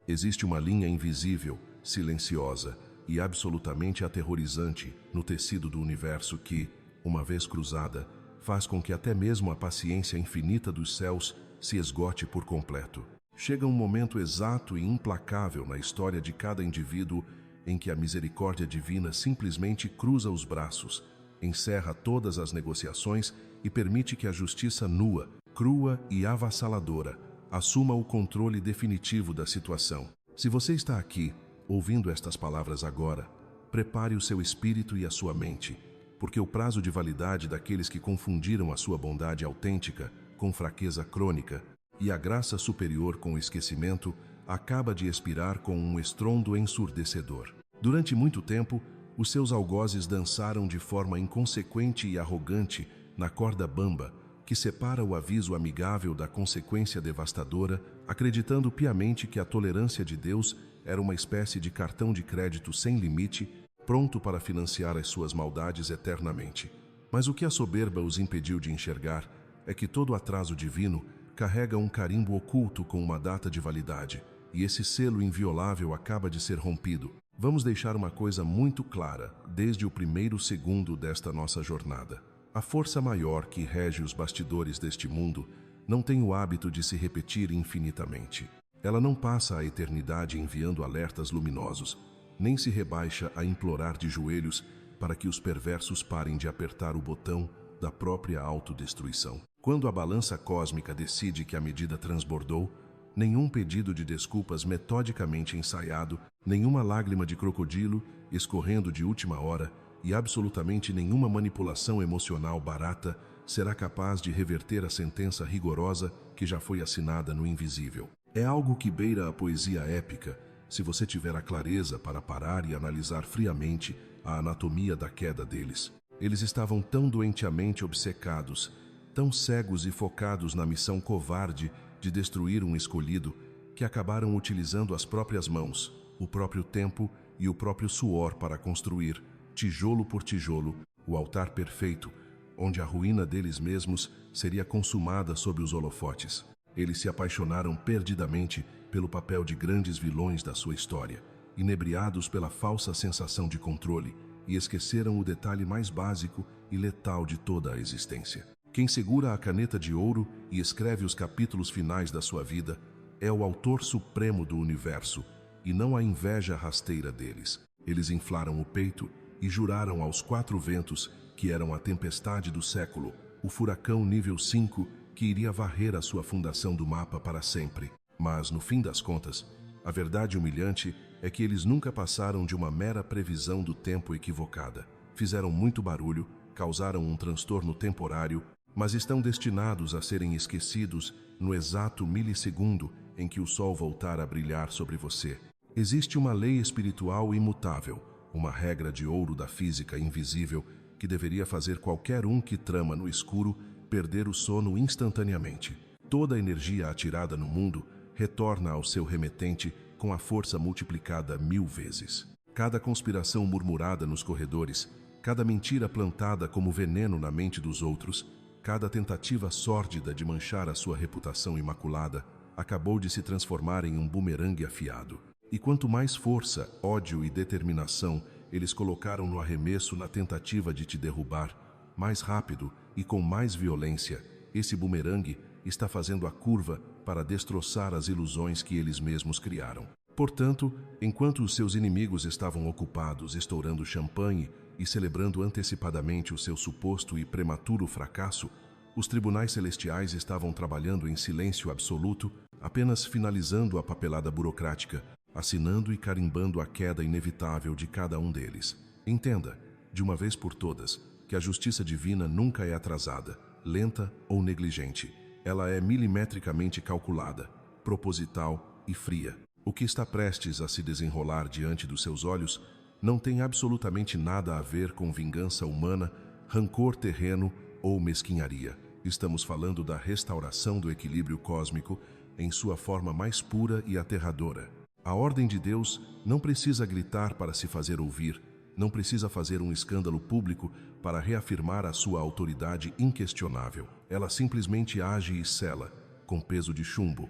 Existe uma linha invisível, silenciosa e absolutamente aterrorizante no tecido do universo que, uma vez cruzada, faz com que até mesmo a paciência infinita dos céus se esgote por completo. Chega um momento exato e implacável na história de cada indivíduo em que a misericórdia divina simplesmente cruza os braços, encerra todas as negociações e permite que a justiça nua, crua e avassaladora assuma o controle definitivo da situação. Se você está aqui, ouvindo estas palavras agora, prepare o seu espírito e a sua mente, porque o prazo de validade daqueles que confundiram a sua bondade autêntica com fraqueza crônica e a graça superior com o esquecimento acaba de expirar com um estrondo ensurdecedor. Durante muito tempo, os seus algozes dançaram de forma inconsequente e arrogante na corda bamba que separa o aviso amigável da consequência devastadora, acreditando piamente que a tolerância de Deus era uma espécie de cartão de crédito sem limite, pronto para financiar as suas maldades eternamente. Mas o que a soberba os impediu de enxergar é que todo atraso divino carrega um carimbo oculto com uma data de validade, e esse selo inviolável acaba de ser rompido. Vamos deixar uma coisa muito clara desde o primeiro segundo desta nossa jornada. A força maior que rege os bastidores deste mundo não tem o hábito de se repetir infinitamente. Ela não passa a eternidade enviando alertas luminosos, nem se rebaixa a implorar de joelhos para que os perversos parem de apertar o botão da própria autodestruição. Quando a balança cósmica decide que a medida transbordou, nenhum pedido de desculpas metodicamente ensaiado, nenhuma lágrima de crocodilo escorrendo de última hora e absolutamente nenhuma manipulação emocional barata será capaz de reverter a sentença rigorosa que já foi assinada no invisível. É algo que beira a poesia épica, se você tiver a clareza para parar e analisar friamente a anatomia da queda deles. Eles estavam tão doentiamente obcecados, tão cegos e focados na missão covarde de destruir um escolhido, que acabaram utilizando as próprias mãos, o próprio tempo e o próprio suor para construir, tijolo por tijolo, o altar perfeito, onde a ruína deles mesmos seria consumada sob os holofotes. Eles se apaixonaram perdidamente pelo papel de grandes vilões da sua história, inebriados pela falsa sensação de controle, e esqueceram o detalhe mais básico e letal de toda a existência. Quem segura a caneta de ouro e escreve os capítulos finais da sua vida é o autor supremo do universo, e não a inveja rasteira deles. Eles inflaram o peito e juraram aos quatro ventos que eram a tempestade do século, o furacão nível 5 que iria varrer a sua fundação do mapa para sempre. Mas, no fim das contas, a verdade humilhante é que eles nunca passaram de uma mera previsão do tempo equivocada. Fizeram muito barulho, causaram um transtorno temporário, mas estão destinados a serem esquecidos no exato milissegundo em que o sol voltar a brilhar sobre você. Existe uma lei espiritual imutável, uma regra de ouro da física invisível que deveria fazer qualquer um que trama no escuro perder o sono instantaneamente. Toda a energia atirada no mundo retorna ao seu remetente com a força multiplicada 1000 vezes. Cada conspiração murmurada nos corredores, cada mentira plantada como veneno na mente dos outros, cada tentativa sórdida de manchar a sua reputação imaculada, acabou de se transformar em um bumerangue afiado. E quanto mais força, ódio e determinação eles colocaram no arremesso na tentativa de te derrubar, mais rápido e com mais violência, esse bumerangue está fazendo a curva para destroçar as ilusões que eles mesmos criaram. Portanto, enquanto os seus inimigos estavam ocupados estourando champanhe e celebrando antecipadamente o seu suposto e prematuro fracasso, os tribunais celestiais estavam trabalhando em silêncio absoluto, apenas finalizando a papelada burocrática, assinando e carimbando a queda inevitável de cada um deles. Entenda, de uma vez por todas, que a justiça divina nunca é atrasada, lenta ou negligente. Ela é milimetricamente calculada, proposital e fria. O que está prestes a se desenrolar diante dos seus olhos não tem absolutamente nada a ver com vingança humana, rancor terreno ou mesquinharia. Estamos falando da restauração do equilíbrio cósmico em sua forma mais pura e aterradora. A ordem de Deus não precisa gritar para se fazer ouvir, não precisa fazer um escândalo público para reafirmar a sua autoridade inquestionável. Ela simplesmente age e sela, com peso de chumbo,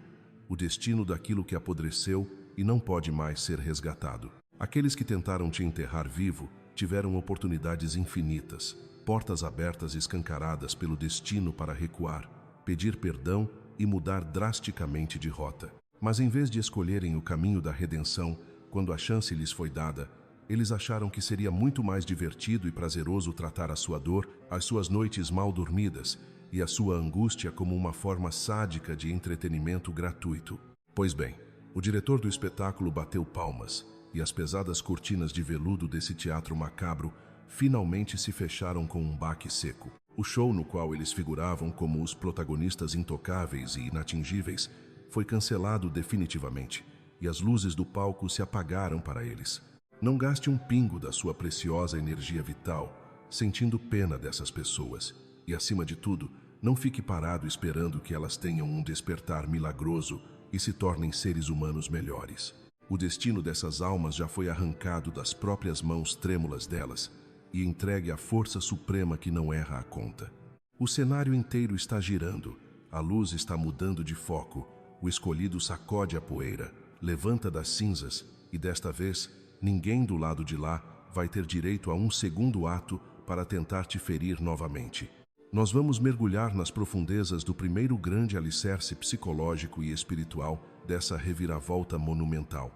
o destino daquilo que apodreceu e não pode mais ser resgatado. Aqueles que tentaram te enterrar vivo tiveram oportunidades infinitas, portas abertas e escancaradas pelo destino para recuar, pedir perdão e mudar drasticamente de rota. Mas em vez de escolherem o caminho da redenção, quando a chance lhes foi dada, eles acharam que seria muito mais divertido e prazeroso tratar a sua dor, as suas noites mal dormidas e a sua angústia como uma forma sádica de entretenimento gratuito. Pois bem, o diretor do espetáculo bateu palmas e as pesadas cortinas de veludo desse teatro macabro finalmente se fecharam com um baque seco. O show no qual eles figuravam como os protagonistas intocáveis e inatingíveis foi cancelado definitivamente e as luzes do palco se apagaram para eles. Não gaste um pingo da sua preciosa energia vital sentindo pena dessas pessoas e, acima de tudo, não fique parado esperando que elas tenham um despertar milagroso e se tornem seres humanos melhores. O destino dessas almas já foi arrancado das próprias mãos trêmulas delas e entregue à força suprema que não erra a conta. O cenário inteiro está girando, a luz está mudando de foco, o escolhido sacode a poeira, levanta das cinzas e, desta vez, ninguém do lado de lá vai ter direito a um segundo ato para tentar te ferir novamente. Nós vamos mergulhar nas profundezas do primeiro grande alicerce psicológico e espiritual dessa reviravolta monumental.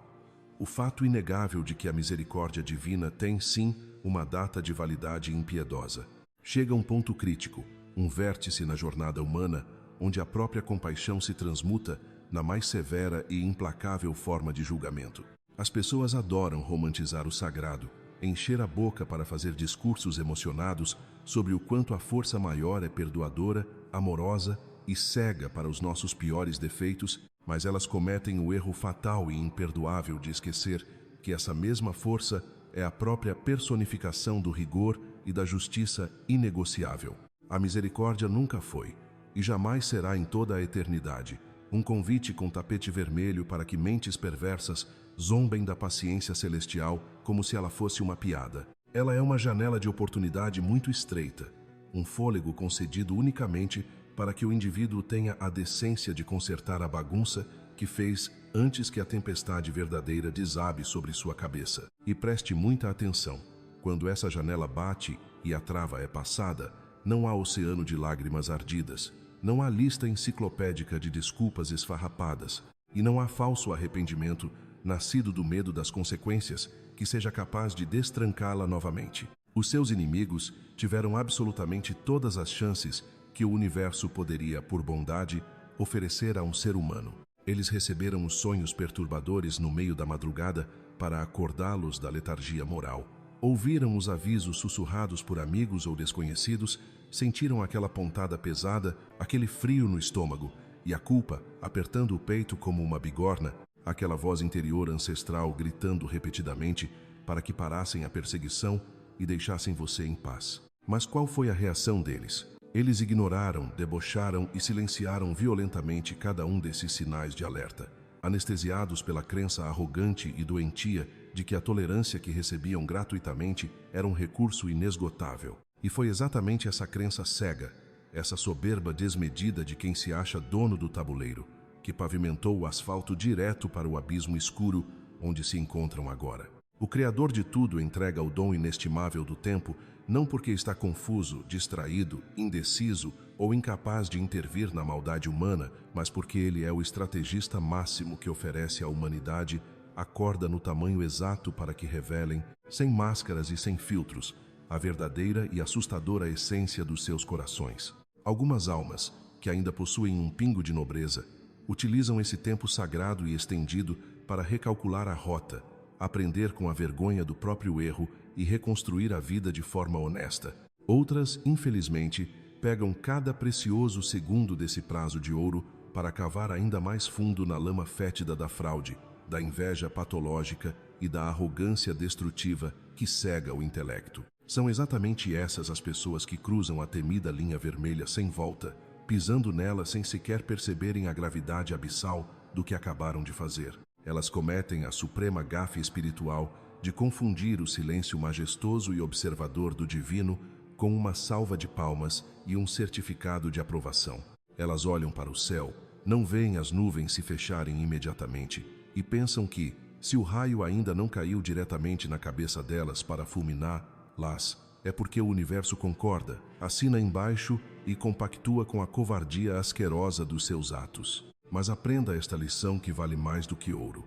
O fato inegável de que a misericórdia divina tem, sim, uma data de validade impiedosa. Chega um ponto crítico, um vértice na jornada humana, onde a própria compaixão se transmuta na mais severa e implacável forma de julgamento. As pessoas adoram romantizar o sagrado, encher a boca para fazer discursos emocionados sobre o quanto a força maior é perdoadora, amorosa e cega para os nossos piores defeitos, mas elas cometem o erro fatal e imperdoável de esquecer que essa mesma força é a própria personificação do rigor e da justiça inegociável. A misericórdia nunca foi, e jamais será em toda a eternidade, um convite com tapete vermelho para que mentes perversas zombem da paciência celestial como se ela fosse uma piada. Ela é uma janela de oportunidade muito estreita, um fôlego concedido unicamente para que o indivíduo tenha a decência de consertar a bagunça que fez antes que a tempestade verdadeira desabe sobre sua cabeça. E preste muita atenção, quando essa janela bate e a trava é passada, não há oceano de lágrimas ardidas, não há lista enciclopédica de desculpas esfarrapadas, e não há falso arrependimento nascido do medo das consequências que seja capaz de destrancá-la novamente. Os seus inimigos tiveram absolutamente todas as chances que o universo poderia, por bondade, oferecer a um ser humano. Eles receberam os sonhos perturbadores no meio da madrugada para acordá-los da letargia moral. Ouviram os avisos sussurrados por amigos ou desconhecidos, sentiram aquela pontada pesada, aquele frio no estômago, e a culpa, apertando o peito como uma bigorna, aquela voz interior ancestral gritando repetidamente para que parassem a perseguição e deixassem você em paz. Mas qual foi a reação deles? Eles ignoraram, debocharam e silenciaram violentamente cada um desses sinais de alerta, anestesiados pela crença arrogante e doentia de que a tolerância que recebiam gratuitamente era um recurso inesgotável. E foi exatamente essa crença cega, essa soberba desmedida de quem se acha dono do tabuleiro, que pavimentou o asfalto direto para o abismo escuro onde se encontram agora. O Criador de tudo entrega o dom inestimável do tempo não porque está confuso, distraído, indeciso ou incapaz de intervir na maldade humana, mas porque ele é o estrategista máximo que oferece à humanidade a corda no tamanho exato para que revelem, sem máscaras e sem filtros, a verdadeira e assustadora essência dos seus corações. Algumas almas, que ainda possuem um pingo de nobreza, utilizam esse tempo sagrado e estendido para recalcular a rota, aprender com a vergonha do próprio erro e reconstruir a vida de forma honesta. Outras, infelizmente, pegam cada precioso segundo desse prazo de ouro para cavar ainda mais fundo na lama fétida da fraude, da inveja patológica e da arrogância destrutiva que cega o intelecto. São exatamente essas as pessoas que cruzam a temida linha vermelha sem volta, pisando nela sem sequer perceberem a gravidade abissal do que acabaram de fazer. Elas cometem a suprema gafe espiritual de confundir o silêncio majestoso e observador do divino com uma salva de palmas e um certificado de aprovação. Elas olham para o céu, não veem as nuvens se fecharem imediatamente e pensam que, se o raio ainda não caiu diretamente na cabeça delas para fulminá-las, é porque o universo concorda, assina embaixo e compactua com a covardia asquerosa dos seus atos. Mas aprenda esta lição que vale mais do que ouro.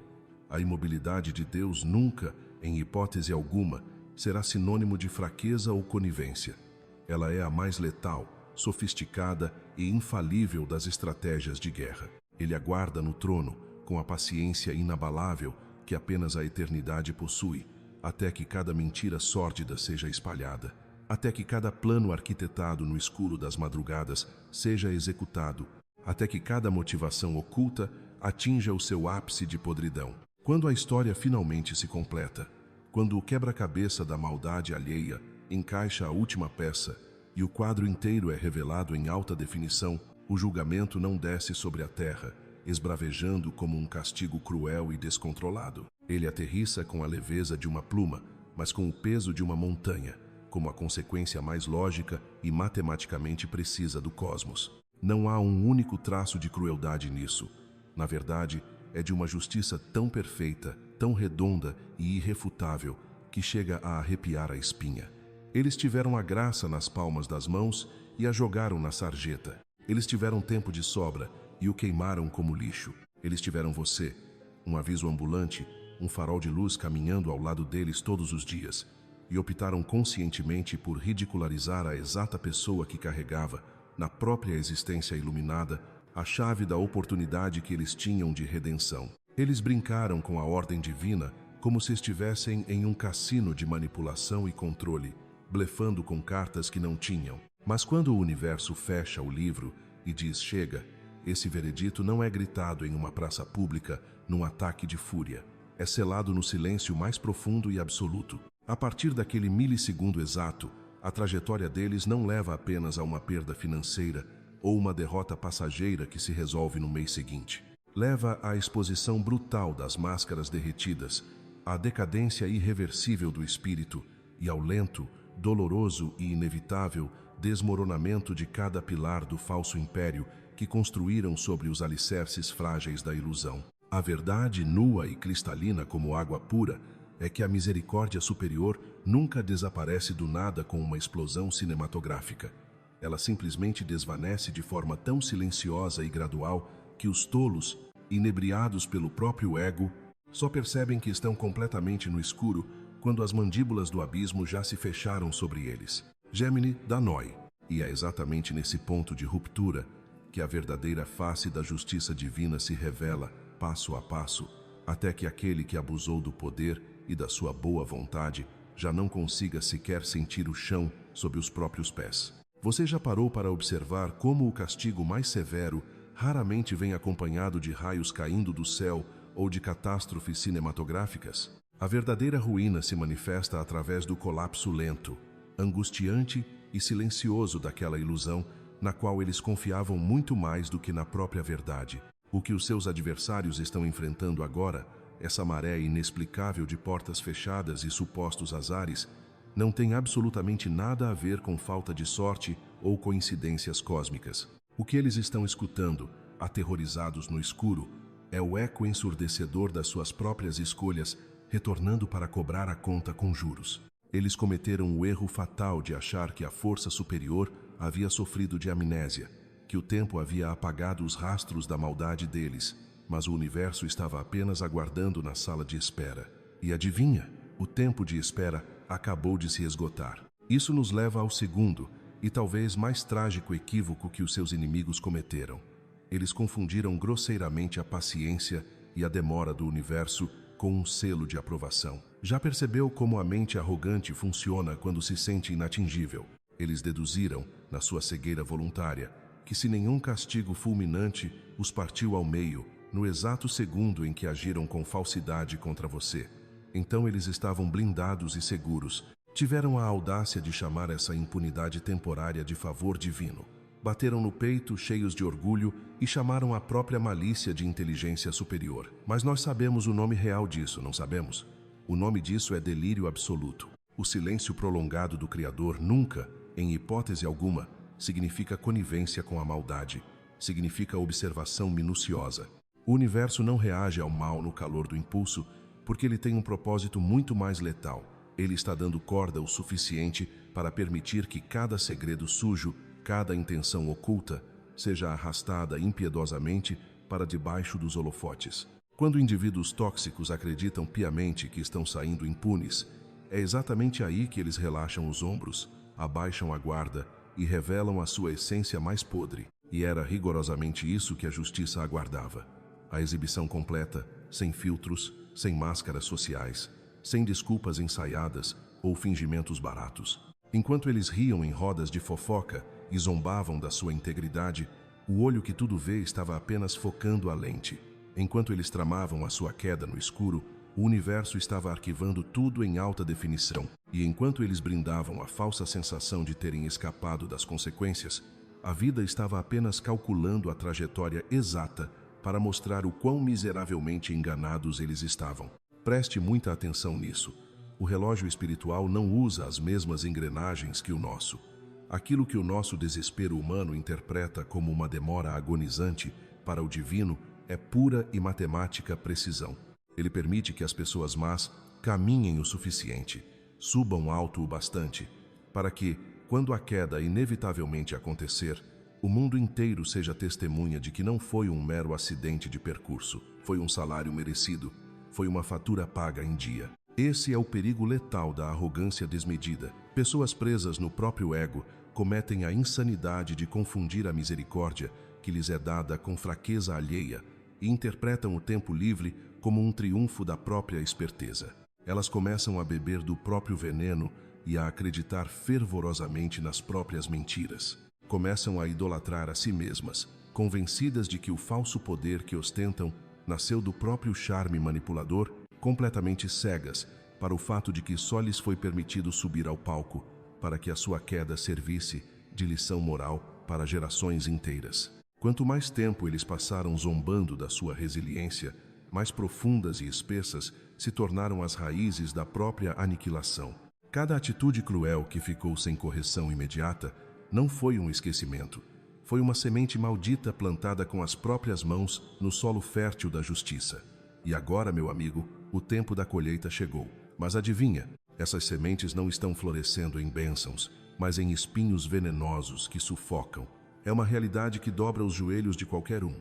A imobilidade de Deus nunca, em hipótese alguma, será sinônimo de fraqueza ou conivência. Ela é a mais letal, sofisticada e infalível das estratégias de guerra. Ele aguarda no trono, com a paciência inabalável que apenas a eternidade possui, até que cada mentira sórdida seja espalhada, até que cada plano arquitetado no escuro das madrugadas seja executado, até que cada motivação oculta atinja o seu ápice de podridão. Quando a história finalmente se completa, quando o quebra-cabeça da maldade alheia encaixa a última peça e o quadro inteiro é revelado em alta definição, o julgamento não desce sobre a terra, esbravejando como um castigo cruel e descontrolado. Ele aterrissa com a leveza de uma pluma, mas com o peso de uma montanha, como a consequência mais lógica e matematicamente precisa do cosmos. Não há um único traço de crueldade nisso. Na verdade, é de uma justiça tão perfeita, tão redonda e irrefutável, que chega a arrepiar a espinha. Eles tiveram a graça nas palmas das mãos e a jogaram na sarjeta. Eles tiveram tempo de sobra e o queimaram como lixo. Eles tiveram você, um aviso ambulante, um farol de luz caminhando ao lado deles todos os dias, e optaram conscientemente por ridicularizar a exata pessoa que carregava, na própria existência iluminada, a chave da oportunidade que eles tinham de redenção. Eles brincaram com a ordem divina como se estivessem em um cassino de manipulação e controle, blefando com cartas que não tinham. Mas quando o universo fecha o livro e diz chega, esse veredito não é gritado em uma praça pública, num ataque de fúria. É selado no silêncio mais profundo e absoluto. A partir daquele milissegundo exato, a trajetória deles não leva apenas a uma perda financeira ou uma derrota passageira que se resolve no mês seguinte. Leva à exposição brutal das máscaras derretidas, à decadência irreversível do espírito e ao lento, doloroso e inevitável desmoronamento de cada pilar do falso império que construíram sobre os alicerces frágeis da ilusão. A verdade, nua e cristalina como água pura, é que a misericórdia superior nunca desaparece do nada com uma explosão cinematográfica. Ela simplesmente desvanece de forma tão silenciosa e gradual que os tolos, inebriados pelo próprio ego, só percebem que estão completamente no escuro quando as mandíbulas do abismo já se fecharam sobre eles. Gemini dá nó. E é exatamente nesse ponto de ruptura que a verdadeira face da justiça divina se revela, passo a passo, até que aquele que abusou do poder e da sua boa vontade já não consiga sequer sentir o chão sob os próprios pés. Você já parou para observar como o castigo mais severo raramente vem acompanhado de raios caindo do céu ou de catástrofes cinematográficas? A verdadeira ruína se manifesta através do colapso lento, angustiante e silencioso daquela ilusão na qual eles confiavam muito mais do que na própria verdade. O que os seus adversários estão enfrentando agora, essa maré inexplicável de portas fechadas e supostos azares, não tem absolutamente nada a ver com falta de sorte ou coincidências cósmicas. O que eles estão escutando, aterrorizados no escuro, é o eco ensurdecedor das suas próprias escolhas, retornando para cobrar a conta com juros. Eles cometeram o erro fatal de achar que a força superior havia sofrido de amnésia, que o tempo havia apagado os rastros da maldade deles, mas o universo estava apenas aguardando na sala de espera. E adivinha? O tempo de espera acabou de se esgotar. Isso nos leva ao segundo e talvez mais trágico equívoco que os seus inimigos cometeram. Eles confundiram grosseiramente a paciência e a demora do universo com um selo de aprovação. Já percebeu como a mente arrogante funciona quando se sente inatingível? Eles deduziram, na sua cegueira voluntária, que se nenhum castigo fulminante os partiu ao meio, no exato segundo em que agiram com falsidade contra você, então eles estavam blindados e seguros. Tiveram a audácia de chamar essa impunidade temporária de favor divino. Bateram no peito, cheios de orgulho, e chamaram a própria malícia de inteligência superior. Mas nós sabemos o nome real disso, não sabemos? O nome disso é delírio absoluto. O silêncio prolongado do Criador nunca, em hipótese alguma, significa conivência com a maldade. Significa observação minuciosa. O universo não reage ao mal no calor do impulso, porque ele tem um propósito muito mais letal. Ele está dando corda o suficiente para permitir que cada segredo sujo, cada intenção oculta, seja arrastada impiedosamente para debaixo dos holofotes. Quando indivíduos tóxicos acreditam piamente que estão saindo impunes, é exatamente aí que eles relaxam os ombros, abaixam a guarda e revelam a sua essência mais podre. E era rigorosamente isso que a justiça aguardava. A exibição completa, sem filtros, sem máscaras sociais, sem desculpas ensaiadas ou fingimentos baratos. Enquanto eles riam em rodas de fofoca e zombavam da sua integridade, o olho que tudo vê estava apenas focando a lente. Enquanto eles tramavam a sua queda no escuro, o universo estava arquivando tudo em alta definição. E enquanto eles brindavam a falsa sensação de terem escapado das consequências, a vida estava apenas calculando a trajetória exata para mostrar o quão miseravelmente enganados eles estavam. Preste muita atenção nisso. O relógio espiritual não usa as mesmas engrenagens que o nosso. Aquilo que o nosso desespero humano interpreta como uma demora agonizante, para o divino é pura e matemática precisão. Ele permite que as pessoas más caminhem o suficiente, subam alto o bastante, para que, quando a queda inevitavelmente acontecer, o mundo inteiro seja testemunha de que não foi um mero acidente de percurso, foi um salário merecido, foi uma fatura paga em dia. Esse é o perigo letal da arrogância desmedida. Pessoas presas no próprio ego cometem a insanidade de confundir a misericórdia que lhes é dada com fraqueza alheia e interpretam o tempo livre como um triunfo da própria esperteza. Elas começam a beber do próprio veneno e a acreditar fervorosamente nas próprias mentiras. Começam a idolatrar a si mesmas, convencidas de que o falso poder que ostentam nasceu do próprio charme manipulador, completamente cegas para o fato de que só lhes foi permitido subir ao palco para que a sua queda servisse de lição moral para gerações inteiras. Quanto mais tempo eles passaram zombando da sua resiliência, mais profundas e espessas se tornaram as raízes da própria aniquilação. Cada atitude cruel que ficou sem correção imediata não foi um esquecimento. Foi uma semente maldita plantada com as próprias mãos no solo fértil da justiça. E agora, meu amigo, o tempo da colheita chegou. Mas adivinha, essas sementes não estão florescendo em bênçãos, mas em espinhos venenosos que sufocam. É uma realidade que dobra os joelhos de qualquer um.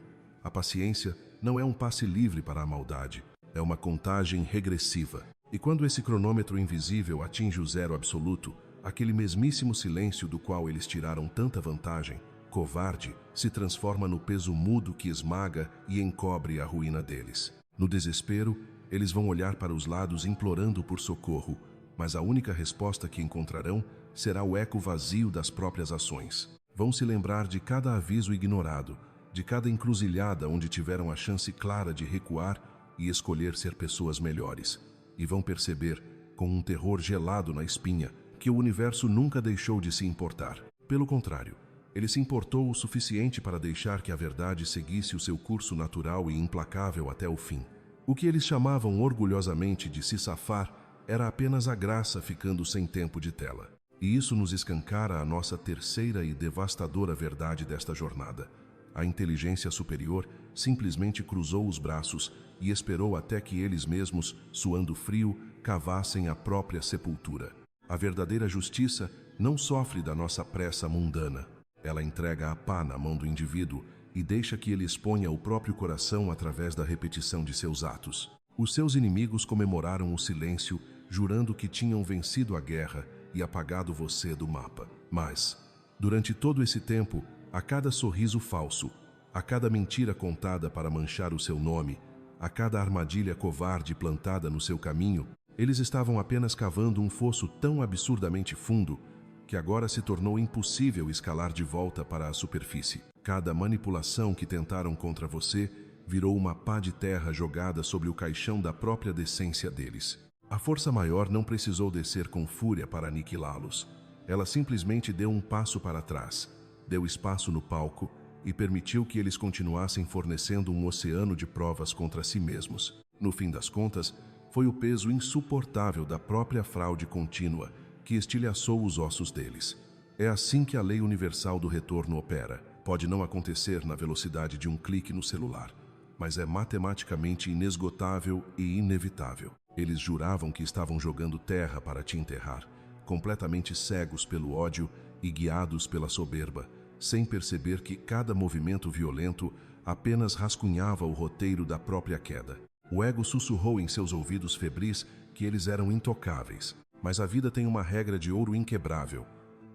A paciência não é um passe livre para a maldade, é uma contagem regressiva. E quando esse cronômetro invisível atinge o zero absoluto, aquele mesmíssimo silêncio do qual eles tiraram tanta vantagem, covarde, se transforma no peso mudo que esmaga e encobre a ruína deles. No desespero, eles vão olhar para os lados implorando por socorro, mas a única resposta que encontrarão será o eco vazio das próprias ações. Vão se lembrar de cada aviso ignorado, de cada encruzilhada onde tiveram a chance clara de recuar e escolher ser pessoas melhores. E vão perceber, com um terror gelado na espinha, que o universo nunca deixou de se importar. Pelo contrário, ele se importou o suficiente para deixar que a verdade seguisse o seu curso natural e implacável até o fim. O que eles chamavam orgulhosamente de se safar era apenas a graça ficando sem tempo de tela. E isso nos escancara a nossa terceira e devastadora verdade desta jornada. A inteligência superior simplesmente cruzou os braços e esperou até que eles mesmos, suando frio, cavassem a própria sepultura. A verdadeira justiça não sofre da nossa pressa mundana. Ela entrega a pá na mão do indivíduo e deixa que ele exponha o próprio coração através da repetição de seus atos. Os seus inimigos comemoraram o silêncio, jurando que tinham vencido a guerra e apagado você do mapa. Mas, durante todo esse tempo, a cada sorriso falso, a cada mentira contada para manchar o seu nome, a cada armadilha covarde plantada no seu caminho, eles estavam apenas cavando um fosso tão absurdamente fundo que agora se tornou impossível escalar de volta para a superfície. Cada manipulação que tentaram contra você virou uma pá de terra jogada sobre o caixão da própria decência deles. A força maior não precisou descer com fúria para aniquilá-los. Ela simplesmente deu um passo para trás, deu espaço no palco e permitiu que eles continuassem fornecendo um oceano de provas contra si mesmos. No fim das contas, foi o peso insuportável da própria fraude contínua que estilhaçou os ossos deles. É assim que a lei universal do retorno opera. Pode não acontecer na velocidade de um clique no celular, mas é matematicamente inesgotável e inevitável. Eles juravam que estavam jogando terra para te enterrar, completamente cegos pelo ódio e guiados pela soberba, sem perceber que cada movimento violento apenas rascunhava o roteiro da própria queda. O ego sussurrou em seus ouvidos febris que eles eram intocáveis, mas a vida tem uma regra de ouro inquebrável.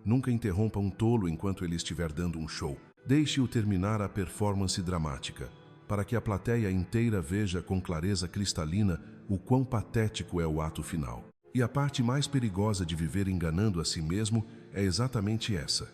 Nunca interrompa um tolo enquanto ele estiver dando um show. Deixe-o terminar a performance dramática, para que a plateia inteira veja com clareza cristalina o quão patético é o ato final. E a parte mais perigosa de viver enganando a si mesmo é exatamente essa.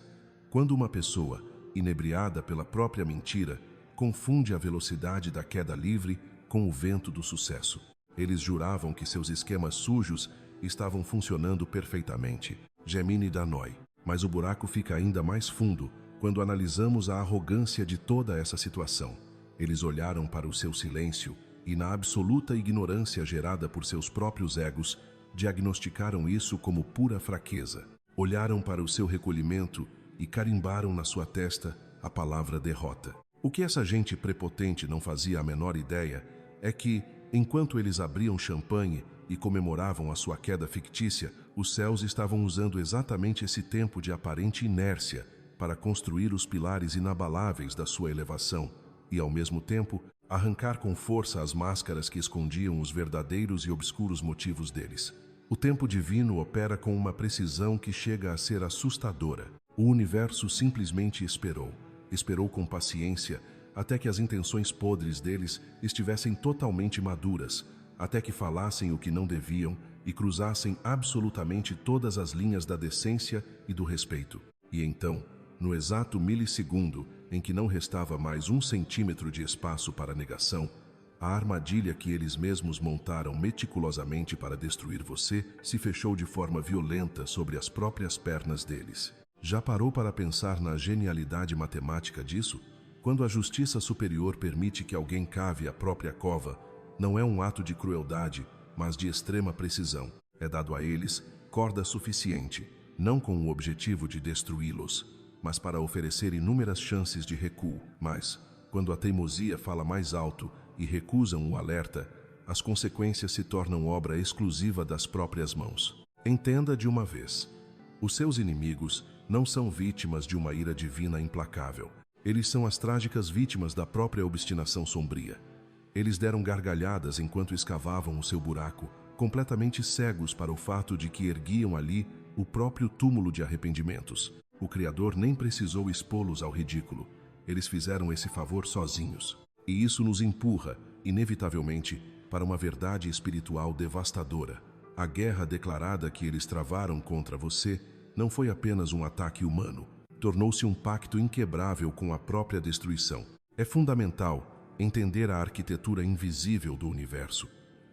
Quando uma pessoa, inebriada pela própria mentira, confunde a velocidade da queda livre com o vento do sucesso. Eles juravam que seus esquemas sujos estavam funcionando perfeitamente. Gemini Danoi. Mas o buraco fica ainda mais fundo quando analisamos a arrogância de toda essa situação. Eles olharam para o seu silêncio e, na absoluta ignorância gerada por seus próprios egos, diagnosticaram isso como pura fraqueza. Olharam para o seu recolhimento e carimbaram na sua testa a palavra derrota. O que essa gente prepotente não fazia a menor ideia é que, enquanto eles abriam champanhe e comemoravam a sua queda fictícia, os céus estavam usando exatamente esse tempo de aparente inércia para construir os pilares inabaláveis da sua elevação e, ao mesmo tempo, arrancar com força as máscaras que escondiam os verdadeiros e obscuros motivos deles. O tempo divino opera com uma precisão que chega a ser assustadora. O universo simplesmente esperou com paciência até que as intenções podres deles estivessem totalmente maduras, até que falassem o que não deviam e cruzassem absolutamente todas as linhas da decência e do respeito. E então, no exato milissegundo em que não restava mais 1 centímetro de espaço para negação, a armadilha que eles mesmos montaram meticulosamente para destruir você se fechou de forma violenta sobre as próprias pernas deles. Já parou para pensar na genialidade matemática disso? Quando a justiça superior permite que alguém cave a própria cova, não é um ato de crueldade, mas de extrema precisão. É dado a eles corda suficiente, não com o objetivo de destruí-los, mas para oferecer inúmeras chances de recuo. Mas, quando a teimosia fala mais alto e recusam o alerta, as consequências se tornam obra exclusiva das próprias mãos. Entenda de uma vez: os seus inimigos não são vítimas de uma ira divina implacável. Eles são as trágicas vítimas da própria obstinação sombria. Eles deram gargalhadas enquanto escavavam o seu buraco, completamente cegos para o fato de que erguiam ali o próprio túmulo de arrependimentos. O Criador nem precisou expô-los ao ridículo. Eles fizeram esse favor sozinhos. E isso nos empurra, inevitavelmente, para uma verdade espiritual devastadora. A guerra declarada que eles travaram contra você não foi apenas um ataque humano. Tornou-se um pacto inquebrável com a própria destruição. É fundamental entender a arquitetura invisível do universo.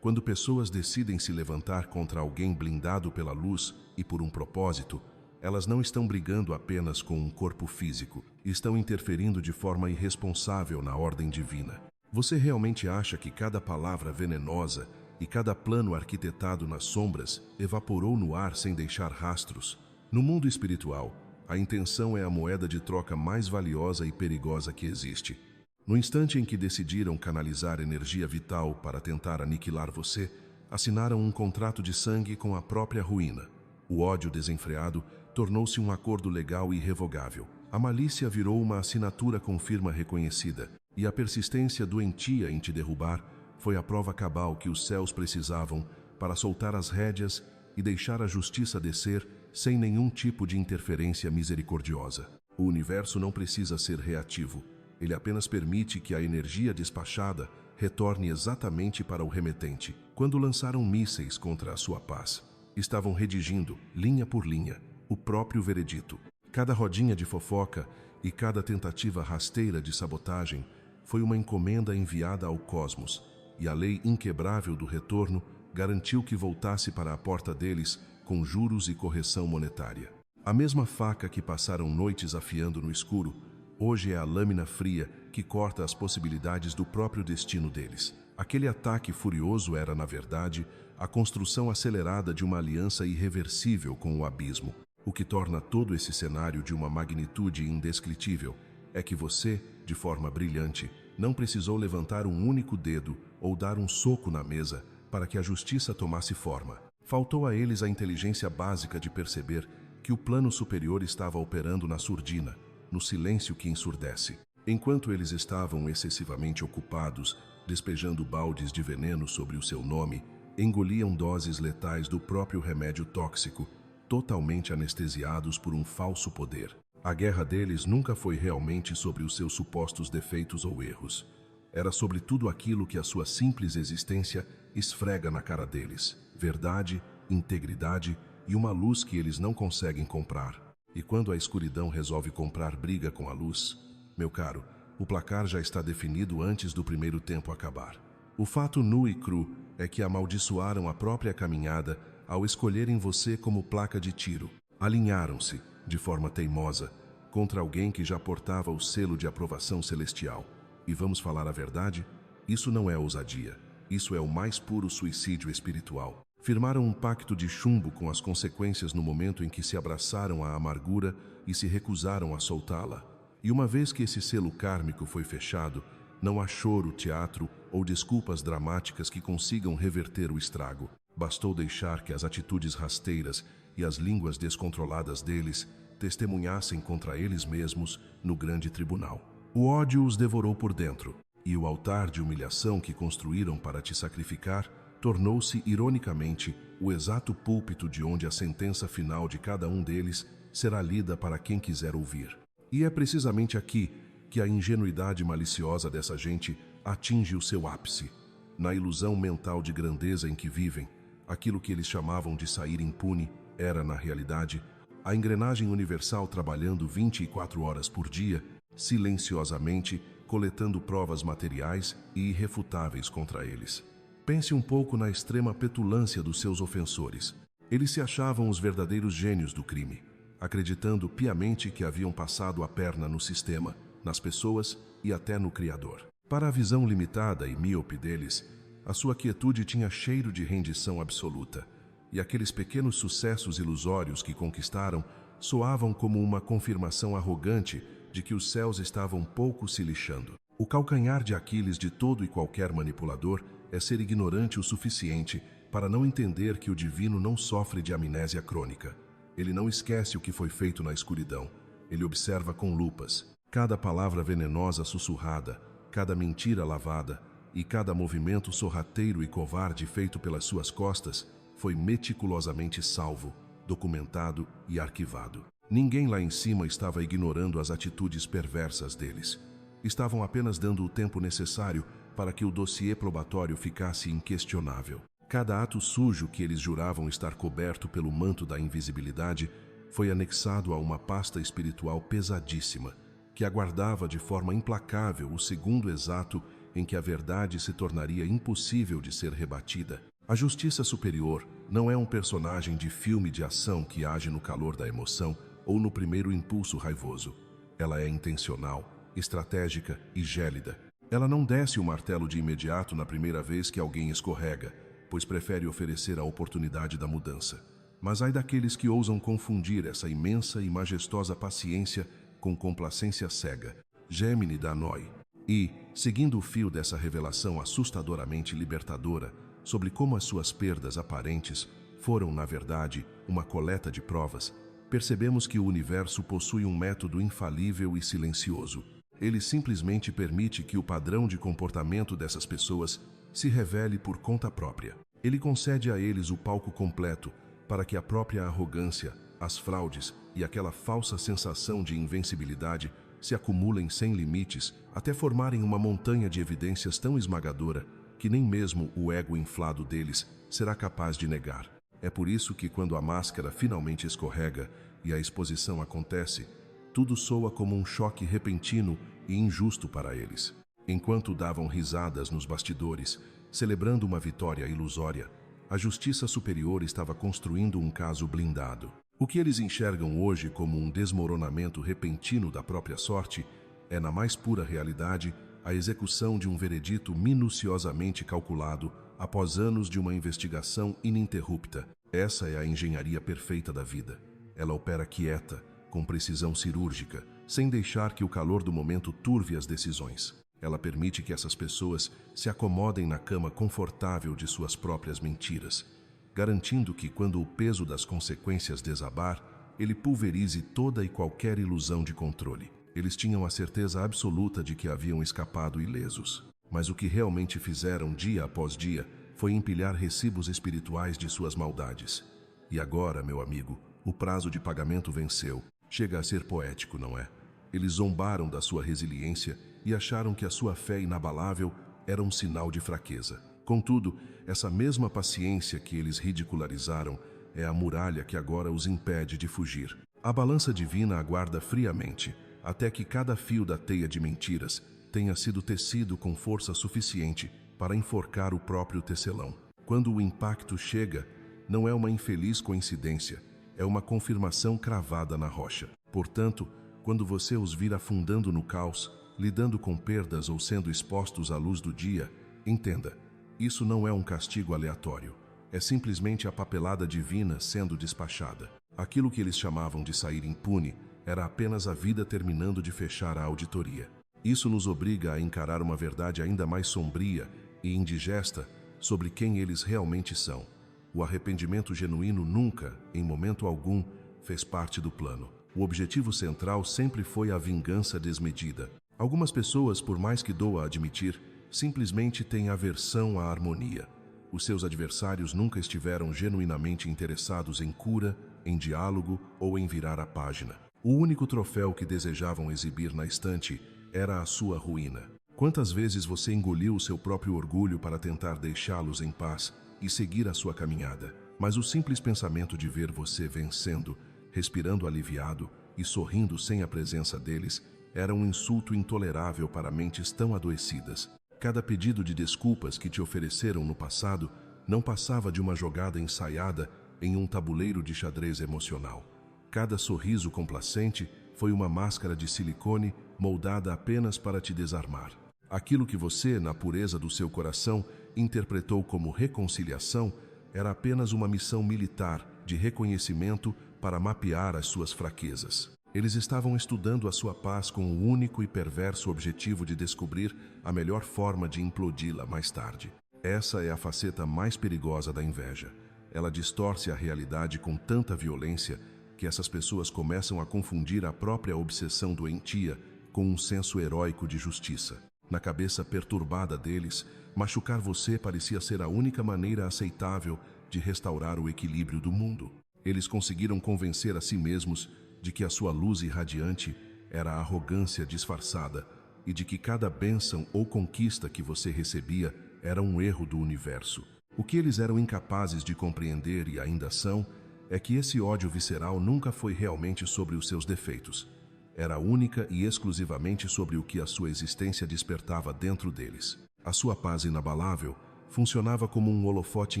Quando pessoas decidem se levantar contra alguém blindado pela luz e por um propósito, elas não estão brigando apenas com um corpo físico, estão interferindo de forma irresponsável na ordem divina. Você realmente acha que cada palavra venenosa e cada plano arquitetado nas sombras evaporou no ar sem deixar rastros? No mundo espiritual, a intenção é a moeda de troca mais valiosa e perigosa que existe. No instante em que decidiram canalizar energia vital para tentar aniquilar você, assinaram um contrato de sangue com a própria ruína. O ódio desenfreado tornou-se um acordo legal e irrevogável. A malícia virou uma assinatura com firma reconhecida, e a persistência doentia em te derrubar foi a prova cabal que os céus precisavam para soltar as rédeas e deixar a justiça descer sem nenhum tipo de interferência misericordiosa. O universo não precisa ser reativo. Ele apenas permite que a energia despachada retorne exatamente para o remetente. Quando lançaram mísseis contra a sua paz, estavam redigindo, linha por linha, o próprio veredito. Cada rodinha de fofoca e cada tentativa rasteira de sabotagem foi uma encomenda enviada ao cosmos, e a lei inquebrável do retorno garantiu que voltasse para a porta deles com juros e correção monetária. A mesma faca que passaram noites afiando no escuro, hoje é a lâmina fria que corta as possibilidades do próprio destino deles. Aquele ataque furioso era, na verdade, a construção acelerada de uma aliança irreversível com o abismo. O que torna todo esse cenário de uma magnitude indescritível é que você, de forma brilhante, Não precisou levantar um único dedo ou dar um soco na mesa para que a justiça tomasse forma. Faltou a eles a inteligência básica de perceber que o plano superior estava operando na surdina, no silêncio que ensurdece. Enquanto eles estavam excessivamente ocupados, despejando baldes de veneno sobre o seu nome, engoliam doses letais do próprio remédio tóxico, totalmente anestesiados por um falso poder. A guerra deles nunca foi realmente sobre os seus supostos defeitos ou erros. Era sobre tudo aquilo que a sua simples existência esfrega na cara deles: verdade, integridade e uma luz que eles não conseguem comprar. E quando a escuridão resolve comprar briga com a luz, meu caro, o placar já está definido antes do primeiro tempo acabar. O fato nu e cru é que amaldiçoaram a própria caminhada ao escolherem você como placa de tiro. Alinharam-se, de forma teimosa, contra alguém que já portava o selo de aprovação celestial. E vamos falar a verdade? Isso não é ousadia. Isso é o mais puro suicídio espiritual. Firmaram um pacto de chumbo com as consequências no momento em que se abraçaram à amargura e se recusaram a soltá-la. E uma vez que esse selo kármico foi fechado, não há choro, teatro ou desculpas dramáticas que consigam reverter o estrago. Bastou deixar que as atitudes rasteiras e as línguas descontroladas deles testemunhassem contra eles mesmos no grande tribunal. O ódio os devorou por dentro, e o altar de humilhação que construíram para te sacrificar tornou-se, ironicamente, o exato púlpito de onde a sentença final de cada um deles será lida para quem quiser ouvir. E é precisamente aqui que a ingenuidade maliciosa dessa gente atinge o seu ápice. Na ilusão mental de grandeza em que vivem, aquilo que eles chamavam de sair impune era, na realidade, a engrenagem universal trabalhando 24 horas por dia, silenciosamente, coletando provas materiais e irrefutáveis contra eles. Pense um pouco na extrema petulância dos seus ofensores. Eles se achavam os verdadeiros gênios do crime, acreditando piamente que haviam passado a perna no sistema, nas pessoas e até no Criador. Para a visão limitada e míope deles, a sua quietude tinha cheiro de rendição absoluta, e aqueles pequenos sucessos ilusórios que conquistaram soavam como uma confirmação arrogante de que os céus estavam pouco se lixando. O calcanhar de Aquiles de todo e qualquer manipulador é ser ignorante o suficiente para não entender que o divino não sofre de amnésia crônica. Ele não esquece o que foi feito na escuridão. Ele observa com lupas cada palavra venenosa sussurrada, cada mentira lavada e cada movimento sorrateiro e covarde feito pelas suas costas foi meticulosamente salvo, documentado e arquivado. Ninguém lá em cima estava ignorando as atitudes perversas deles. Estavam apenas dando o tempo necessário para que o dossiê probatório ficasse inquestionável. Cada ato sujo que eles juravam estar coberto pelo manto da invisibilidade foi anexado a uma pasta espiritual pesadíssima, que aguardava de forma implacável o segundo exato em que a verdade se tornaria impossível de ser rebatida. A justiça superior não é um personagem de filme de ação que age no calor da emoção ou no primeiro impulso raivoso. Ela é intencional, estratégica e gélida. Ela não desce o martelo de imediato na primeira vez que alguém escorrega, pois prefere oferecer a oportunidade da mudança. Mas ai daqueles que ousam confundir essa imensa e majestosa paciência com complacência cega. Gemini Danoi. E, seguindo o fio dessa revelação assustadoramente libertadora sobre como as suas perdas aparentes foram, na verdade, uma coleta de provas, percebemos que o universo possui um método infalível e silencioso. Ele simplesmente permite que o padrão de comportamento dessas pessoas se revele por conta própria. Ele concede a eles o palco completo para que a própria arrogância, as fraudes e aquela falsa sensação de invencibilidade se acumulem sem limites até formarem uma montanha de evidências tão esmagadora que nem mesmo o ego inflado deles será capaz de negar. É por isso que quando a máscara finalmente escorrega e a exposição acontece, tudo soa como um choque repentino e injusto para eles. Enquanto davam risadas nos bastidores, celebrando uma vitória ilusória, a justiça superior estava construindo um caso blindado. O que eles enxergam hoje como um desmoronamento repentino da própria sorte é, na mais pura realidade, a execução de um veredito minuciosamente calculado após anos de uma investigação ininterrupta. Essa é a engenharia perfeita da vida. Ela opera quieta, com precisão cirúrgica, sem deixar que o calor do momento turve as decisões. Ela permite que essas pessoas se acomodem na cama confortável de suas próprias mentiras, garantindo que, quando o peso das consequências desabar, ele pulverize toda e qualquer ilusão de controle. Eles tinham a certeza absoluta de que haviam escapado ilesos, mas o que realmente fizeram dia após dia foi empilhar recibos espirituais de suas maldades. E agora, meu amigo, o prazo de pagamento venceu. Chega a ser poético, não é? Eles zombaram da sua resiliência e acharam que a sua fé inabalável era um sinal de fraqueza. Contudo, essa mesma paciência que eles ridicularizaram é a muralha que agora os impede de fugir. A balança divina aguarda friamente até que cada fio da teia de mentiras tenha sido tecido com força suficiente para enforcar o próprio tecelão. Quando o impacto chega, não é uma infeliz coincidência, é uma confirmação cravada na rocha. Portanto, quando você os vir afundando no caos, lidando com perdas ou sendo expostos à luz do dia, entenda, isso não é um castigo aleatório. É simplesmente a papelada divina sendo despachada. Aquilo que eles chamavam de sair impune era apenas a vida terminando de fechar a auditoria. Isso nos obriga a encarar uma verdade ainda mais sombria e indigesta sobre quem eles realmente são. O arrependimento genuíno nunca, em momento algum, fez parte do plano. O objetivo central sempre foi a vingança desmedida. Algumas pessoas, por mais que doa admitir, simplesmente têm aversão à harmonia. Os seus adversários nunca estiveram genuinamente interessados em cura, em diálogo ou em virar a página. O único troféu que desejavam exibir na estante era a sua ruína. Quantas vezes você engoliu o seu próprio orgulho para tentar deixá-los em paz e seguir a sua caminhada? Mas o simples pensamento de ver você vencendo, respirando aliviado e sorrindo sem a presença deles, era um insulto intolerável para mentes tão adoecidas. Cada pedido de desculpas que te ofereceram no passado não passava de uma jogada ensaiada em um tabuleiro de xadrez emocional. Cada sorriso complacente foi uma máscara de silicone moldada apenas para te desarmar. Aquilo que você, na pureza do seu coração, interpretou como reconciliação era apenas uma missão militar de reconhecimento para mapear as suas fraquezas. Eles estavam estudando a sua paz com o único e perverso objetivo de descobrir a melhor forma de implodi-la mais tarde. Essa é a faceta mais perigosa da inveja. Ela distorce a realidade com tanta violência que essas pessoas começam a confundir a própria obsessão doentia com um senso heróico de justiça. Na cabeça perturbada deles, machucar você parecia ser a única maneira aceitável de restaurar o equilíbrio do mundo. Eles conseguiram convencer a si mesmos de que a sua luz irradiante era a arrogância disfarçada e de que cada bênção ou conquista que você recebia era um erro do universo. O que eles eram incapazes de compreender e ainda são, é que esse ódio visceral nunca foi realmente sobre os seus defeitos. Era única e exclusivamente sobre o que a sua existência despertava dentro deles. A sua paz inabalável funcionava como um holofote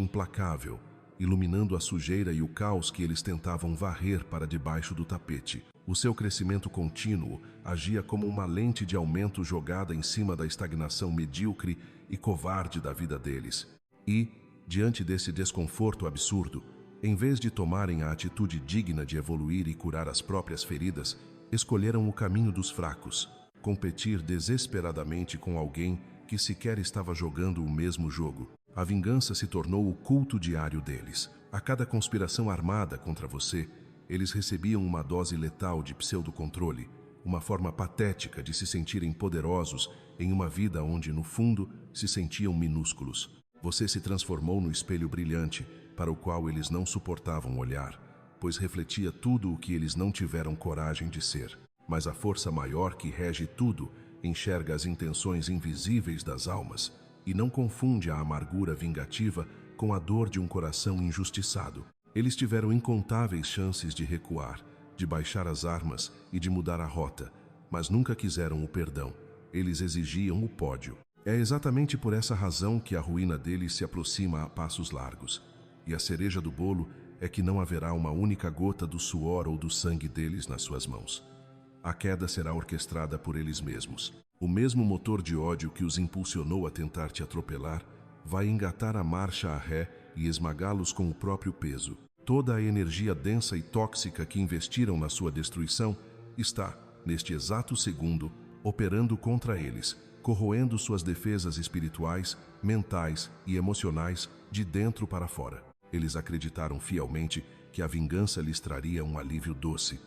implacável, iluminando a sujeira e o caos que eles tentavam varrer para debaixo do tapete. O seu crescimento contínuo agia como uma lente de aumento jogada em cima da estagnação medíocre e covarde da vida deles. E, diante desse desconforto absurdo, em vez de tomarem a atitude digna de evoluir e curar as próprias feridas, escolheram o caminho dos fracos, competir desesperadamente com alguém que sequer estava jogando o mesmo jogo. A vingança se tornou o culto diário deles. A cada conspiração armada contra você, eles recebiam uma dose letal de pseudocontrole, uma forma patética de se sentirem poderosos em uma vida onde, no fundo, se sentiam minúsculos. Você se transformou no espelho brilhante para o qual eles não suportavam olhar, pois refletia tudo o que eles não tiveram coragem de ser. Mas a força maior que rege tudo enxerga as intenções invisíveis das almas e não confunde a amargura vingativa com a dor de um coração injustiçado. Eles tiveram incontáveis chances de recuar, de baixar as armas e de mudar a rota, mas nunca quiseram o perdão. Eles exigiam o pódio. É exatamente por essa razão que a ruína deles se aproxima a passos largos. E a cereja do bolo é que não haverá uma única gota do suor ou do sangue deles nas suas mãos. A queda será orquestrada por eles mesmos. O mesmo motor de ódio que os impulsionou a tentar te atropelar vai engatar a marcha a ré e esmagá-los com o próprio peso. Toda a energia densa e tóxica que investiram na sua destruição está, neste exato segundo, operando contra eles, corroendo suas defesas espirituais, mentais e emocionais de dentro para fora. Eles acreditaram fielmente que a vingança lhes traria um alívio doce,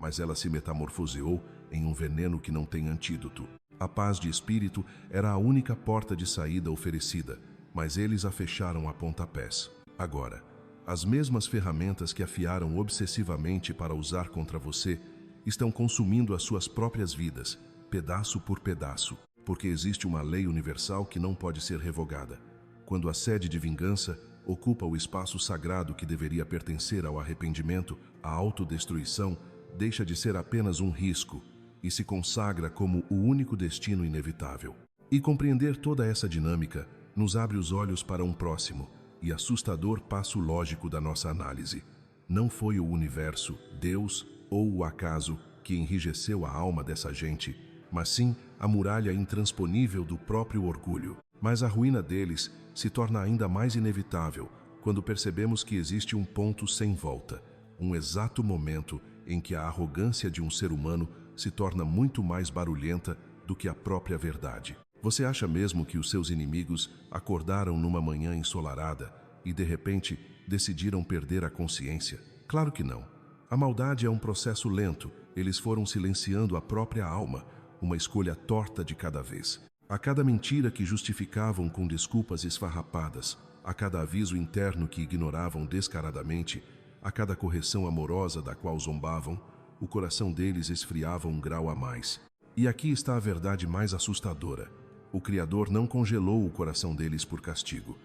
mas ela se metamorfoseou em um veneno que não tem antídoto. A paz de espírito era a única porta de saída oferecida, mas eles a fecharam a pontapés. Agora, as mesmas ferramentas que afiaram obsessivamente para usar contra você estão consumindo as suas próprias vidas, pedaço por pedaço, porque existe uma lei universal que não pode ser revogada. Quando a sede de vingança ocupa o espaço sagrado que deveria pertencer ao arrependimento, a autodestruição deixa de ser apenas um risco e se consagra como o único destino inevitável. E compreender toda essa dinâmica nos abre os olhos para um próximo e assustador passo lógico da nossa análise. Não foi o universo, Deus ou o acaso que enrijeceu a alma dessa gente, mas sim a muralha intransponível do próprio orgulho. Mas a ruína deles se torna ainda mais inevitável quando percebemos que existe um ponto sem volta, um exato momento em que a arrogância de um ser humano se torna muito mais barulhenta do que a própria verdade. Você acha mesmo que os seus inimigos acordaram numa manhã ensolarada e, de repente, decidiram perder a consciência? Claro que não. A maldade é um processo lento. Eles foram silenciando a própria alma, uma escolha torta de cada vez. A cada mentira que justificavam com desculpas esfarrapadas, a cada aviso interno que ignoravam descaradamente, a cada correção amorosa da qual zombavam, o coração deles esfriava um grau a mais. E aqui está a verdade mais assustadora. O Criador não congelou o coração deles por castigo.